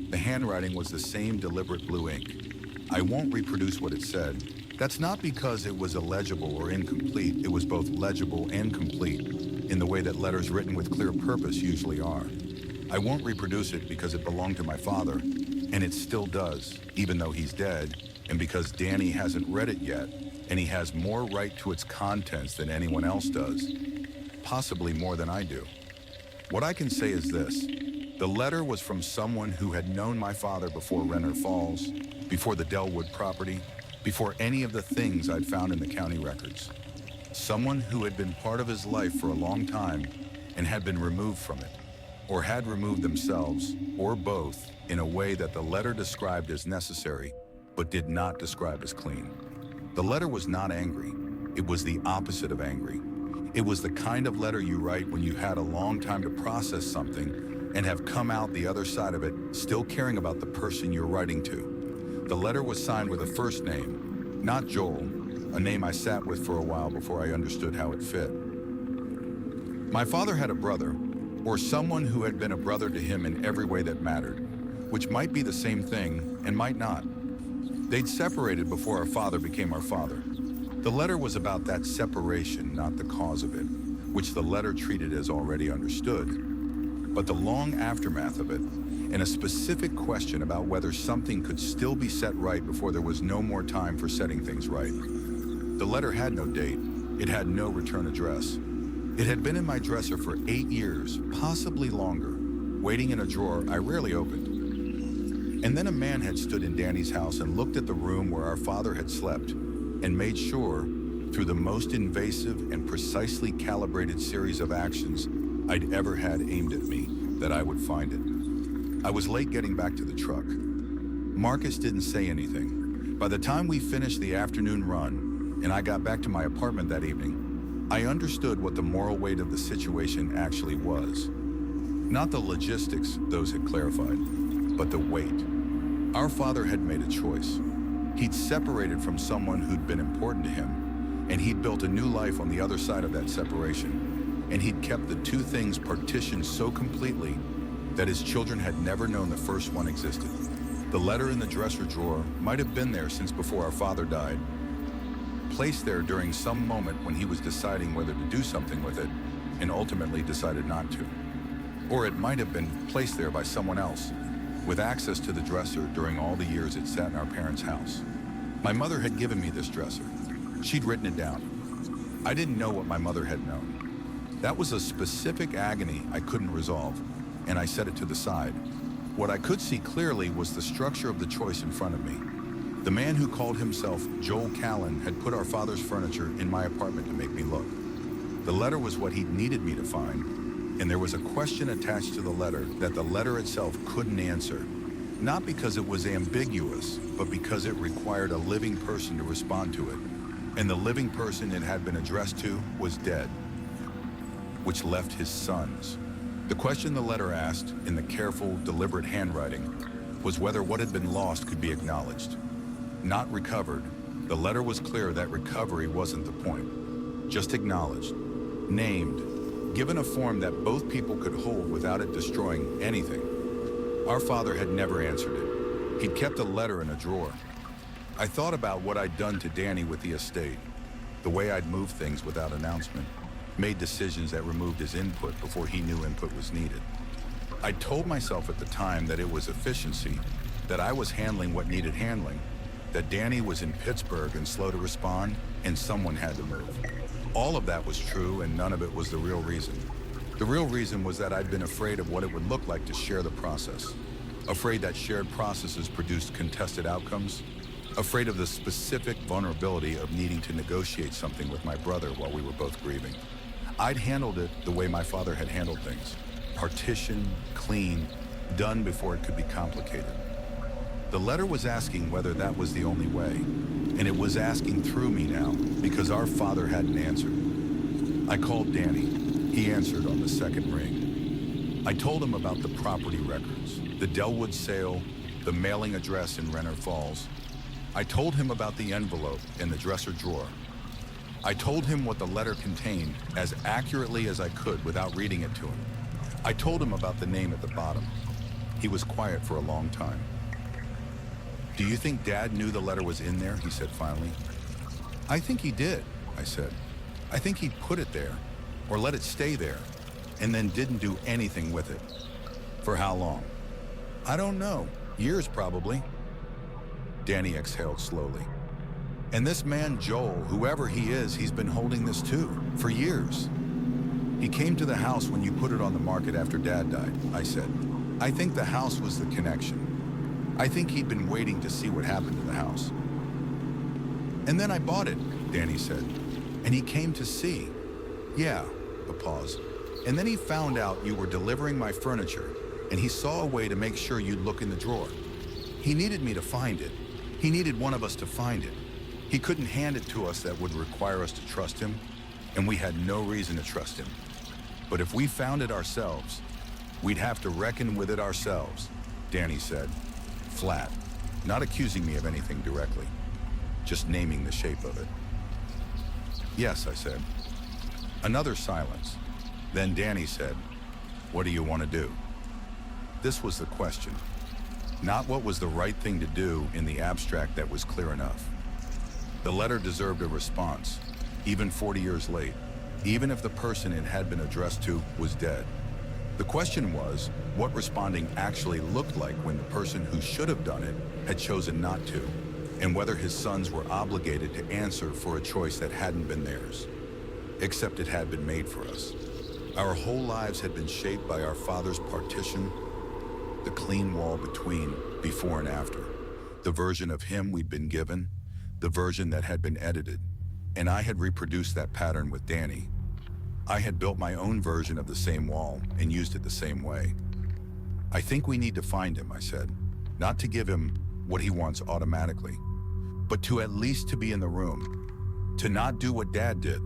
The handwriting was the same deliberate blue ink. I won't reproduce what it said, That's not because it was illegible or incomplete. It was both legible and complete, in the way that letters written with clear purpose usually are. I won't reproduce it because it belonged to my father, and it still does, even though he's dead, and because Danny hasn't read it yet, and he has more right to its contents than anyone else does, possibly more than I do. What I can say is this: the letter was from someone who had known my father before Renner Falls, before the Delwood property, before any of the things I'd found in the county records. Someone who had been part of his life for a long time and had been removed from it, or had removed themselves, or both, in a way that the letter described as necessary, but did not describe as clean. The letter was not angry. It was the opposite of angry. It was the kind of letter you write when you had a long time to process something and have come out the other side of it still caring about the person you're writing to. The letter was signed with a first name, not Joel, a name I sat with for a while before I understood how it fit. My father had a brother, or someone who had been a brother to him in every way that mattered, which might be the same thing and might not. They'd separated before our father became our father. The letter was about that separation, not the cause of it, which the letter treated as already understood, but the long aftermath of it, and a specific question about whether something could still be set right before there was no more time for setting things right. The letter had no date. It had no return address. It had been in my dresser for 8 years, possibly longer, waiting in a drawer I rarely opened. And then a man had stood in Danny's house and looked at the room where our father had slept and made sure, through the most invasive and precisely calibrated series of actions I'd ever had aimed at me, that I would find it. I was late getting back to the truck. Marcus didn't say anything. By the time we finished the afternoon run and I got back to my apartment that evening, I understood what the moral weight of the situation actually was. Not the logistics those had clarified, but the weight. Our father had made a choice. He'd separated from someone who'd been important to him, and he'd built a new life on the other side of that separation, and he'd kept the two things partitioned so completely that his children had never known the first one existed. The letter in the dresser drawer might have been there since before our father died, placed there during some moment when he was deciding whether to do something with it, and ultimately decided not to. Or it might have been placed there by someone else, with access to the dresser during all the years it sat in our parents' house. My mother had given me this dresser. She'd written it down. I didn't know what my mother had known. That was a specific agony I couldn't resolve, and I set it to the side. What I could see clearly was the structure of the choice in front of me. The man who called himself Joel Callan had put our father's furniture in my apartment to make me look. The letter was what he needed me to find, and there was a question attached to the letter that the letter itself couldn't answer, not because it was ambiguous, but because it required a living person to respond to it, and the living person it had been addressed to was dead, which left his sons. The question the letter asked, in the careful, deliberate handwriting, was whether what had been lost could be acknowledged, not recovered. The letter was clear that recovery wasn't the point, just acknowledged, named, given a form that both people could hold without it destroying anything. Our father had never answered it. He'd kept a letter in a drawer. I thought about what I'd done to Danny with the estate, the way I'd moved things without announcement, made decisions that removed his input before he knew input was needed. I told myself at the time that it was efficiency, that I was handling what needed handling, that Danny was in Pittsburgh and slow to respond, and someone had to move. All of that was true, and none of it was the real reason. The real reason was that I'd been afraid of what it would look like to share the process. Afraid that shared processes produced contested outcomes. Afraid of the specific vulnerability of needing to negotiate something with my brother while we were both grieving. I'd handled it the way my father had handled things. Partitioned, clean, done before it could be complicated. The letter was asking whether that was the only way, and it was asking through me now because our father hadn't answered. I called Danny. He answered on the second ring. I told him about the property records, the Delwood sale, the mailing address in Renner Falls. I told him about the envelope in the dresser drawer. I told him what the letter contained as accurately as I could without reading it to him. I told him about the name at the bottom. He was quiet for a long time. "Do you think Dad knew the letter was in there?" he said finally. I think he did, I said. I think he put it there, or let it stay there, and then didn't do anything with it. For how long? I don't know. Years, probably. Danny exhaled slowly. And this man, Joel, whoever he is, he's been holding this too, for years. He came to the house when you put it on the market after Dad died, I said. I think the house was the connection. I think he'd been waiting to see what happened to the house. And then I bought it, Danny said. And he came to see. Yeah, a pause. And then he found out you were delivering my furniture, and he saw a way to make sure you'd look in the drawer. He needed me to find it. He needed one of us to find it. He couldn't hand it to us. That would require us to trust him, and we had no reason to trust him. But if we found it ourselves, we'd have to reckon with it ourselves, Danny said, flat, not accusing me of anything directly, just naming the shape of it. Yes, I said. Another silence. Then Danny said, what do you want to do? This was the question, not what was the right thing to do in the abstract that was clear enough. The letter deserved a response, even 40 years late, even if the person it had been addressed to was dead. The question was what responding actually looked like when the person who should have done it had chosen not to, and whether his sons were obligated to answer for a choice that hadn't been theirs. Except it had been made for us. Our whole lives had been shaped by our father's partition, the clean wall between before and after, the version of him we'd been given, the version that had been edited, and I had reproduced that pattern with Danny. I had built my own version of the same wall and used it the same way. I think we need to find him, I said, not to give him what he wants automatically, but to at least to be in the room, to not do what Dad did.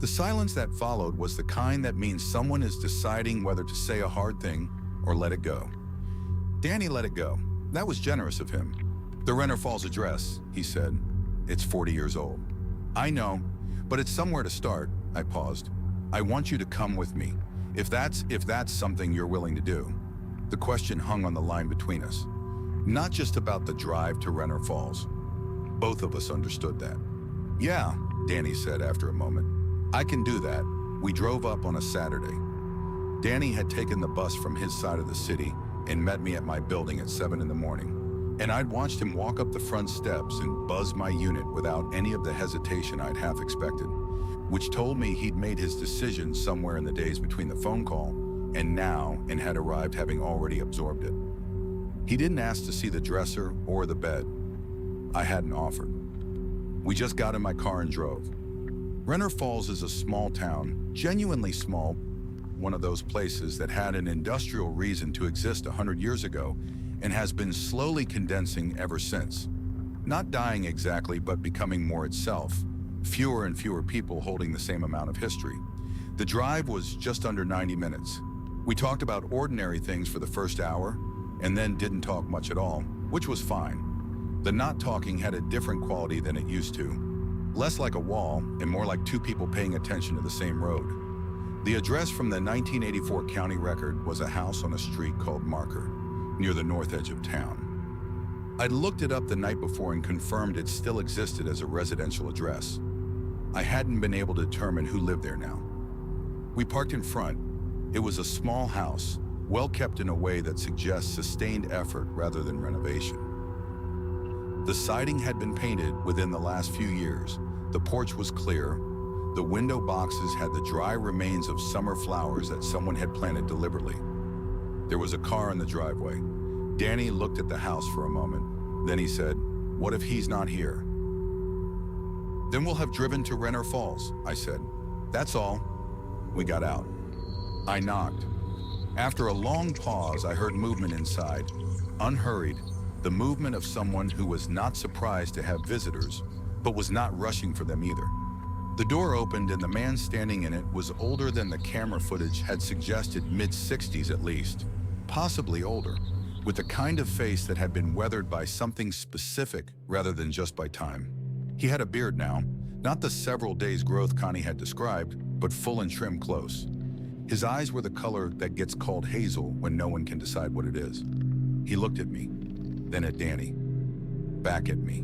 The silence that followed was the kind that means someone is deciding whether to say a hard thing or let it go. Danny let it go. That was generous of him. The Renner Falls address, he said. It's 40 years old. I know, but it's somewhere to start. I paused. I want you to come with me, if that's something you're willing to do. The question hung on the line between us. Not just about the drive to Renner Falls. Both of us understood that. Yeah, Danny said after a moment. I can do that. We drove up on a Saturday. Danny had taken the bus from his side of the city and met me at my building at 7 in the morning. And I'd watched him walk up the front steps and buzz my unit without any of the hesitation I'd half expected, which told me he'd made his decision somewhere in the days between the phone call and now and had arrived having already absorbed it. He didn't ask to see the dresser or the bed. I hadn't offered. We just got in my car and drove. Renner Falls is a small town, genuinely small, one of those places that had an industrial reason to exist 100 years ago and has been slowly condensing ever since. Not dying exactly, but becoming more itself. Fewer and fewer people holding the same amount of history. The drive was just under 90 minutes. We talked about ordinary things for the first hour and then didn't talk much at all, which was fine. The not talking had a different quality than it used to. Less like a wall and more like two people paying attention to the same road. The address from the 1984 county record was a house on a street called Marker, near the north edge of town. I'd looked it up the night before and confirmed it still existed as a residential address. I hadn't been able to determine who lived there now. We parked in front. It was a small house, well kept in a way that suggests sustained effort rather than renovation. The siding had been painted within the last few years. The porch was clear. The window boxes had the dry remains of summer flowers that someone had planted deliberately. There was a car in the driveway. Danny looked at the house for a moment. Then he said, "What if he's not here?" "Then we'll have driven to Renner Falls," I said. "That's all." We got out. I knocked. After a long pause, I heard movement inside, unhurried, the movement of someone who was not surprised to have visitors, but was not rushing for them either. The door opened and the man standing in it was older than the camera footage had suggested, mid-60s at least, possibly older, with the kind of face that had been weathered by something specific rather than just by time. He had a beard now, not the several days growth Connie had described, but full and trim close. His eyes were the color that gets called hazel when no one can decide what it is. He looked at me, then at Danny, back at me.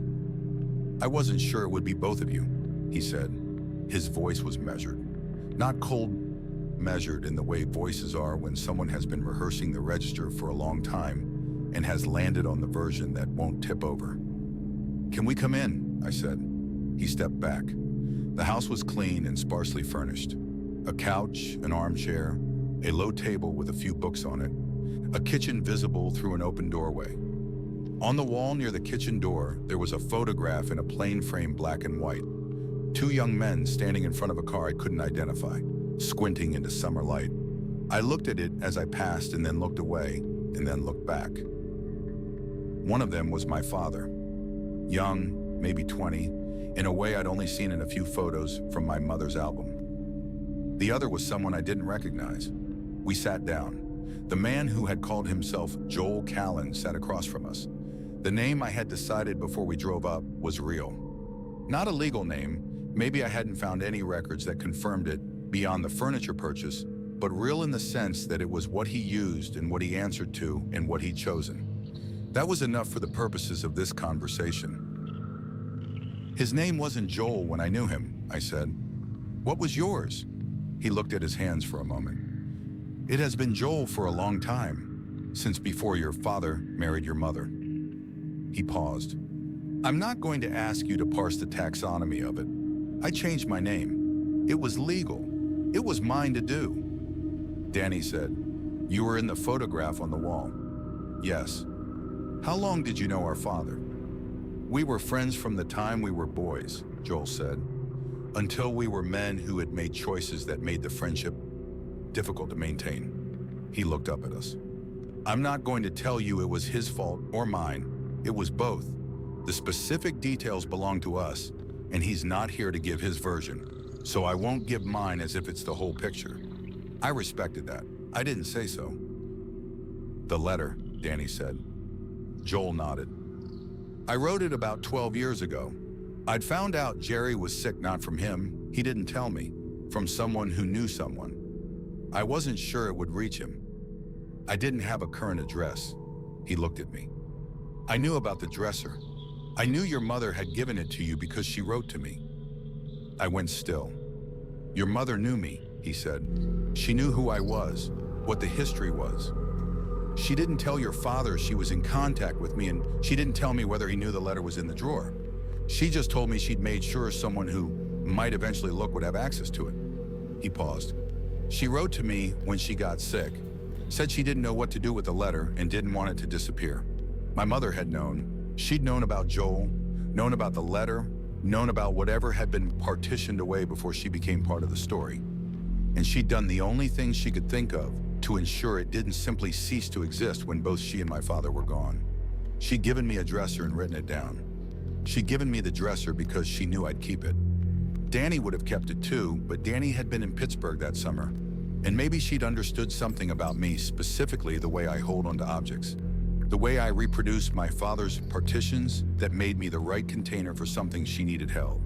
I wasn't sure it would be both of you, he said. His voice was measured. Not cold, measured in the way voices are when someone has been rehearsing the register for a long time and has landed on the version that won't tip over. Can we come in? I said. He stepped back. The house was clean and sparsely furnished. A couch, an armchair, a low table with a few books on it, a kitchen visible through an open doorway. On the wall near the kitchen door, there was a photograph in a plain frame, black and white. Two young men standing in front of a car I couldn't identify, squinting into summer light. I looked at it as I passed and then looked away and then looked back. One of them was my father. Young, maybe 20, in a way I'd only seen in a few photos from my mother's album. The other was someone I didn't recognize. We sat down. The man who had called himself Joel Callan sat across from us. The name I had decided before we drove up was real. Not a legal name, maybe I hadn't found any records that confirmed it beyond the furniture purchase, but real in the sense that it was what he used and what he answered to and what he'd chosen. That was enough for the purposes of this conversation. His name wasn't Joel when I knew him, I said. What was yours? He looked at his hands for a moment. It has been Joel for a long time, since before your father married your mother. He paused. I'm not going to ask you to parse the taxonomy of it. I changed my name. It was legal. It was mine to do. Danny said, You were in the photograph on the wall. Yes. How long did you know our father? We were friends from the time we were boys, Joel said, until we were men who had made choices that made the friendship difficult to maintain. He looked up at us. I'm not going to tell you it was his fault or mine. It was both. The specific details belong to us, and he's not here to give his version, so I won't give mine as if it's the whole picture. I respected that. I didn't say so. The letter, Danny said. Joel nodded. I wrote it about 12 years ago. I'd found out Jerry was sick, not from him. He didn't tell me. From someone who knew someone. I wasn't sure it would reach him. I didn't have a current address. He looked at me. I knew about the dresser. I knew your mother had given it to you because she wrote to me. I went still. Your mother knew me, he said. She knew who I was, what the history was. She didn't tell your father she was in contact with me, and she didn't tell me whether he knew the letter was in the drawer. She just told me she'd made sure someone who might eventually look would have access to it. He paused. She wrote to me when she got sick, said she didn't know what to do with the letter and didn't want it to disappear. My mother had known. She'd known about Joel, known about the letter, known about whatever had been partitioned away before she became part of the story. And she'd done the only thing she could think of to ensure it didn't simply cease to exist when both she and my father were gone. She'd given me a dresser and written it down. She'd given me the dresser because she knew I'd keep it. Danny would have kept it too, but Danny had been in Pittsburgh that summer, and maybe she'd understood something about me, specifically the way I hold onto objects, the way I reproduced my father's partitions that made me the right container for something she needed held.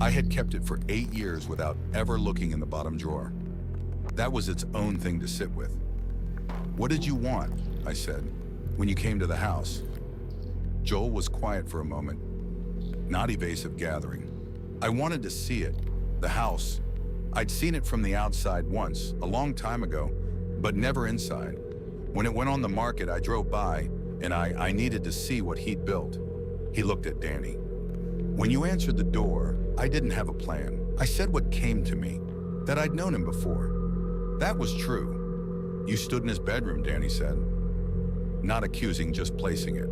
I had kept it for 8 years without ever looking in the bottom drawer. That was its own thing to sit with. What did you want? I said, when you came to the house. Joel was quiet for a moment, not evasive, gathering. I wanted to see it, the house. I'd seen it from the outside once, a long time ago, but never inside. When it went on the market, I drove by, and I needed to see what he'd built. He looked at Danny. When you answered the door, I didn't have a plan. I said what came to me, that I'd known him before. That was true. You stood in his bedroom, Danny said. Not accusing, just placing it.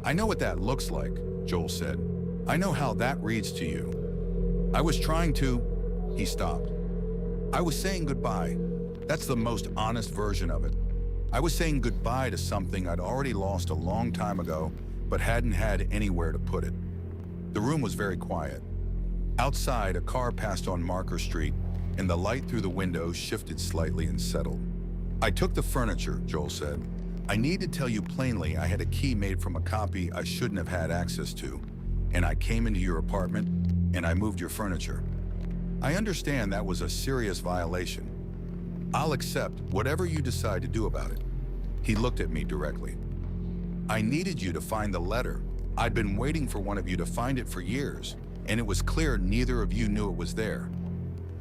I know what that looks like, Joel said. I know how that reads to you. I was trying to... He stopped. I was saying goodbye. That's the most honest version of it. I was saying goodbye to something I'd already lost a long time ago, but hadn't had anywhere to put it. The room was very quiet. Outside, a car passed on Marker Street, and the light through the window shifted slightly and settled. I took the furniture, Joel said. I need to tell you plainly I had a key made from a copy I shouldn't have had access to, and I came into your apartment, and I moved your furniture. I understand that was a serious violation. I'll accept whatever you decide to do about it. He looked at me directly. I needed you to find the letter. I'd been waiting for one of you to find it for years, and it was clear neither of you knew it was there.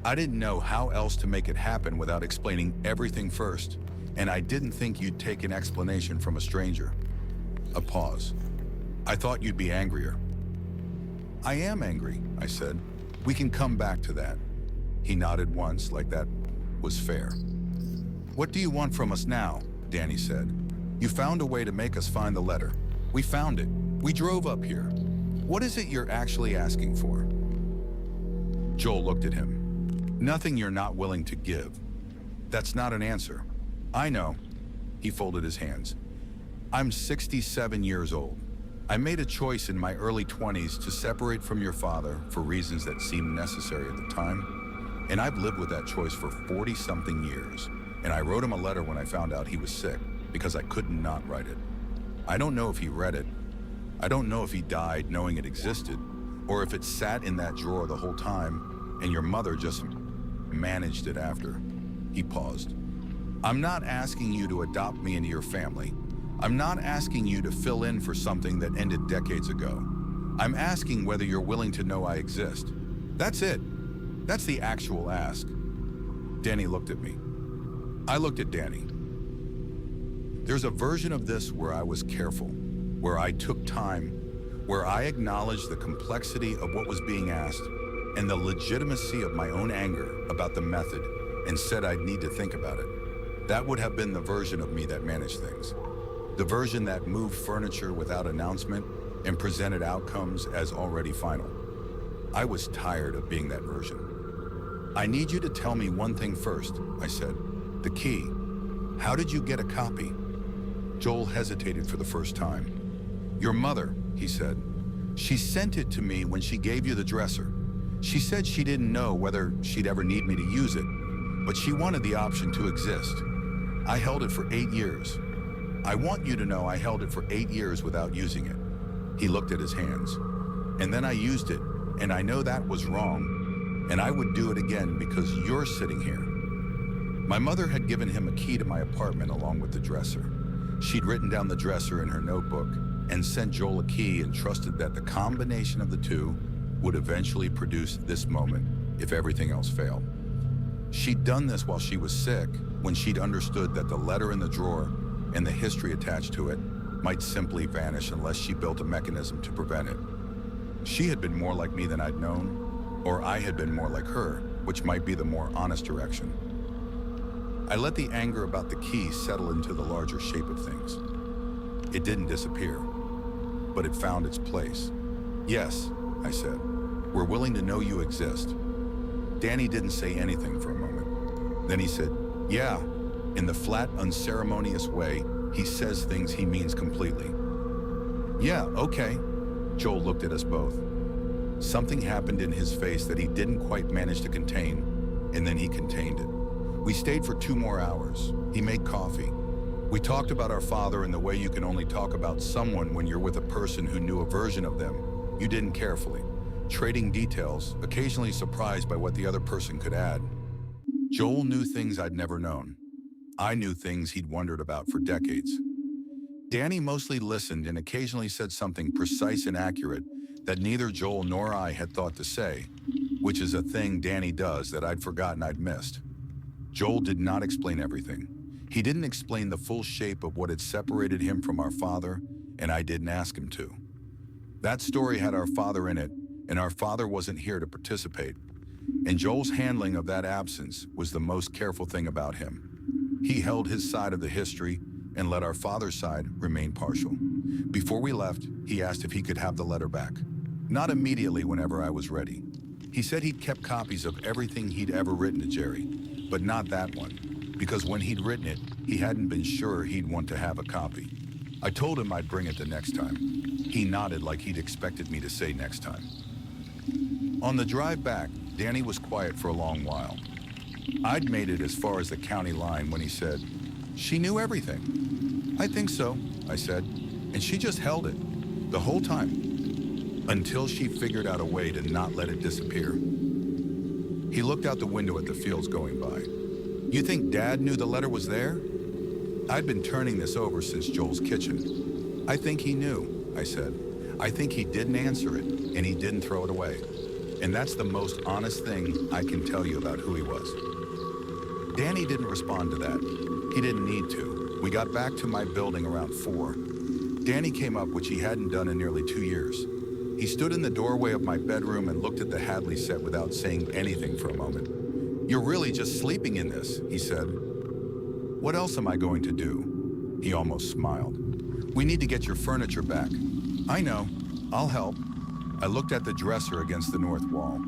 I didn't know how else to make it happen without explaining everything first, and I didn't think you'd take an explanation from a stranger. A pause. I thought you'd be angrier. I am angry, I said. We can come back to that. He nodded once, like that was fair. What do you want from us now? Danny said. You found a way to make us find the letter. We found it. We drove up here. What is it you're actually asking for? Joel looked at him. Nothing you're not willing to give. That's not an answer. I know. He folded his hands. I'm 67 years old. I made a choice in my early 20s to separate from your father for reasons that seemed necessary at the time, and I've lived with that choice for 40-something years, and I wrote him a letter when I found out he was sick, because I could not write it. I don't know if he read it. I don't know if he died knowing it existed, or if it sat in that drawer the whole time, and your mother just managed it after. He paused. I'm not asking you to adopt me into your family. I'm not asking you to fill in for something that ended decades ago. I'm asking whether you're willing to know I exist. That's it. That's the actual ask. Danny looked at me. I looked at Danny. There's a version of this where I was careful, where I took time, where I acknowledged the complexity of what was being asked and the legitimacy of my own anger about the method and said I'd need to think about it. That would have been the version of me that managed things. The version that moved furniture without announcement and presented outcomes as already final. I was tired of being that version. I need you to tell me one thing first, I said. The key. How did you get a copy? Joel hesitated for the first time. Your mother, he said. She sent it to me when she gave you the dresser. She said she didn't know whether she'd ever need me to use it, but she wanted the option to exist. I held it for 8 years. I want you to know I held it for 8 years without using it. He looked at his hands. And then I used it, and I know that was wrong, and I would do it again because you're sitting here. My mother had given him a key to my apartment along with the dresser. She'd written down the dresser in her notebook and sent Joel a key and trusted that the combination of the two would eventually produce this moment if everything else failed. She'd done this while she was sick, when she'd understood that the letter in the drawer and the history attached to it might simply vanish unless she built a mechanism to prevent it. She had been more like me than I'd known, or I had been more like her, which might be the more honest direction. I let the anger about the key settle into the larger shape of things. It didn't disappear, but it found its place. Yes, I said, we're willing to know you exist. Danny didn't say anything for a moment. Then he said, yeah, in the flat, unceremonious way he says things he means completely. Yeah, okay. Joel looked at us both. Something happened in his face that he didn't quite manage to contain, and then he contained it. We stayed for 2 more hours. He made coffee. We talked about our father in the way you can only talk about someone when you're with a person who knew a version of them you didn't carefully, trading details, occasionally surprised by what the other person could add. Joel knew things I'd never known. I knew things he'd wondered about for decades. Danny mostly listened and occasionally said something precise and accurate that neither Joel nor I had thought to say, which is a thing Danny does that I'd forgotten I'd missed. Joel did not explain everything. He didn't explain the full shape of what had separated him from our father, and I didn't ask him to. That story had our father in it, and our father wasn't here to participate. And Joel's handling of that absence was the most careful thing about him. He held his side of the history and let our father's side remain partial. Before we left, he asked if he could have the letter back. Not immediately whenever I was ready. He said he'd kept copies of everything he'd ever written to Jerry, but not that one, because when he'd written it, he hadn't been sure he'd want to have a copy. I told him I'd bring it the next time. He nodded like he'd expected me to say next time. On the drive back, Danny was quiet for a long while. I'd made it as far as the county line when he said, "She knew everything." "I think so," I said, "and she just held it, the whole time, until she figured out a way to not let it disappear." He looked out the window at the fields going by. "You think Dad knew the letter was there?" I'd been turning this over since Joel's kitchen. "I think he knew," I said. I think he didn't answer it, and he didn't throw it away. And that's the most honest thing I can tell you about who he was. Danny didn't respond to that. He didn't need to. We got back to my building around 4. Danny came up, which he hadn't done in nearly 2 years. He stood in the doorway of my bedroom and looked at the Hadley set without saying anything for a moment. "You're really just sleeping in this," he said. "What else am I going to do?" He almost smiled. "We need to get your furniture back." "I know. I'll help." I looked at the dresser against the north wall.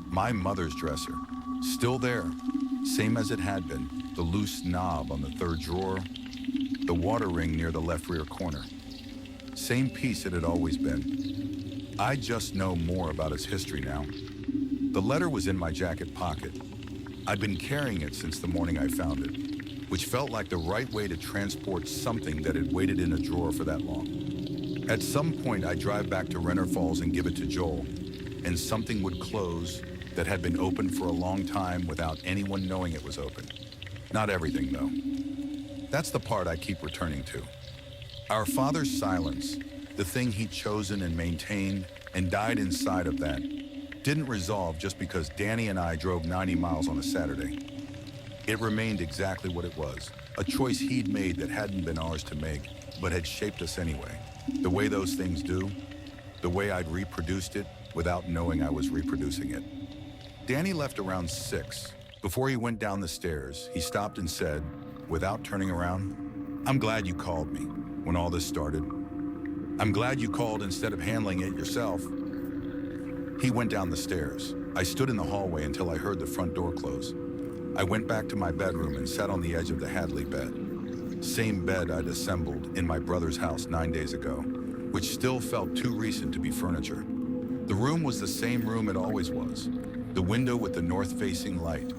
My mother's dresser. Still there. Same as it had been. The loose knob on the 3rd drawer. The water ring near the left rear corner. Same piece it had always been. I just know more about its history now. The letter was in my jacket pocket. I'd been carrying it since the morning I found it, which felt like the right way to transport something that had waited in a drawer for that long. At some point, I'd drive back to Renner Falls and give it to Joel, and something would close that had been open for a long time without anyone knowing it was open. Not everything, though. That's the part I keep returning to. Our father's silence, the thing he'd chosen and maintained and died inside of that, didn't resolve just because Danny and I drove 90 miles on a Saturday. It remained exactly what it was, a choice he'd made that hadn't been ours to make, but had shaped us anyway. The way those things do, the way I'd reproduced it without knowing I was reproducing it. Danny left around 6. Before he went down the stairs, he stopped and said, without turning around, "I'm glad you called me when all this started. I'm glad you called instead of handling it yourself." He went down the stairs. I stood in the hallway until I heard the front door close. I went back to my bedroom and sat on the edge of the Hadley bed. Same bed I'd assembled in my brother's house 9 days ago, which still felt too recent to be furniture. The room was the same room it always was. The window with the north-facing light.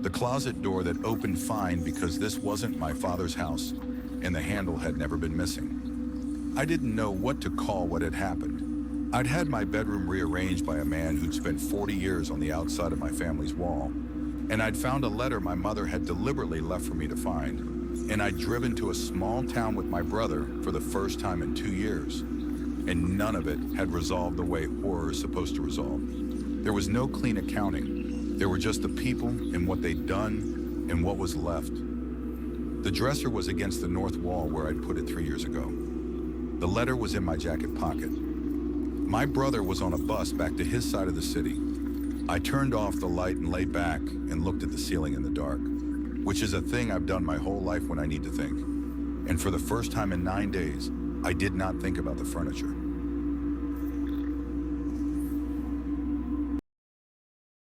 The closet door that opened fine because this wasn't my father's house, and the handle had never been missing. I didn't know what to call what had happened. I'd had my bedroom rearranged by a man who'd spent 40 years on the outside of my family's wall, and I'd found a letter my mother had deliberately left for me to find, and I'd driven to a small town with my brother for the first time in 2 years, and none of it had resolved the way horror is supposed to resolve. There was no clean accounting. There were just the people and what they'd done and what was left. The dresser was against the north wall where I'd put it 3 years ago. The letter was in my jacket pocket. My brother was on a bus back to his side of the city. I turned off the light and lay back and looked at the ceiling in the dark, which is a thing I've done my whole life when I need to think. And for the first time in 9 days, I did not think about the furniture.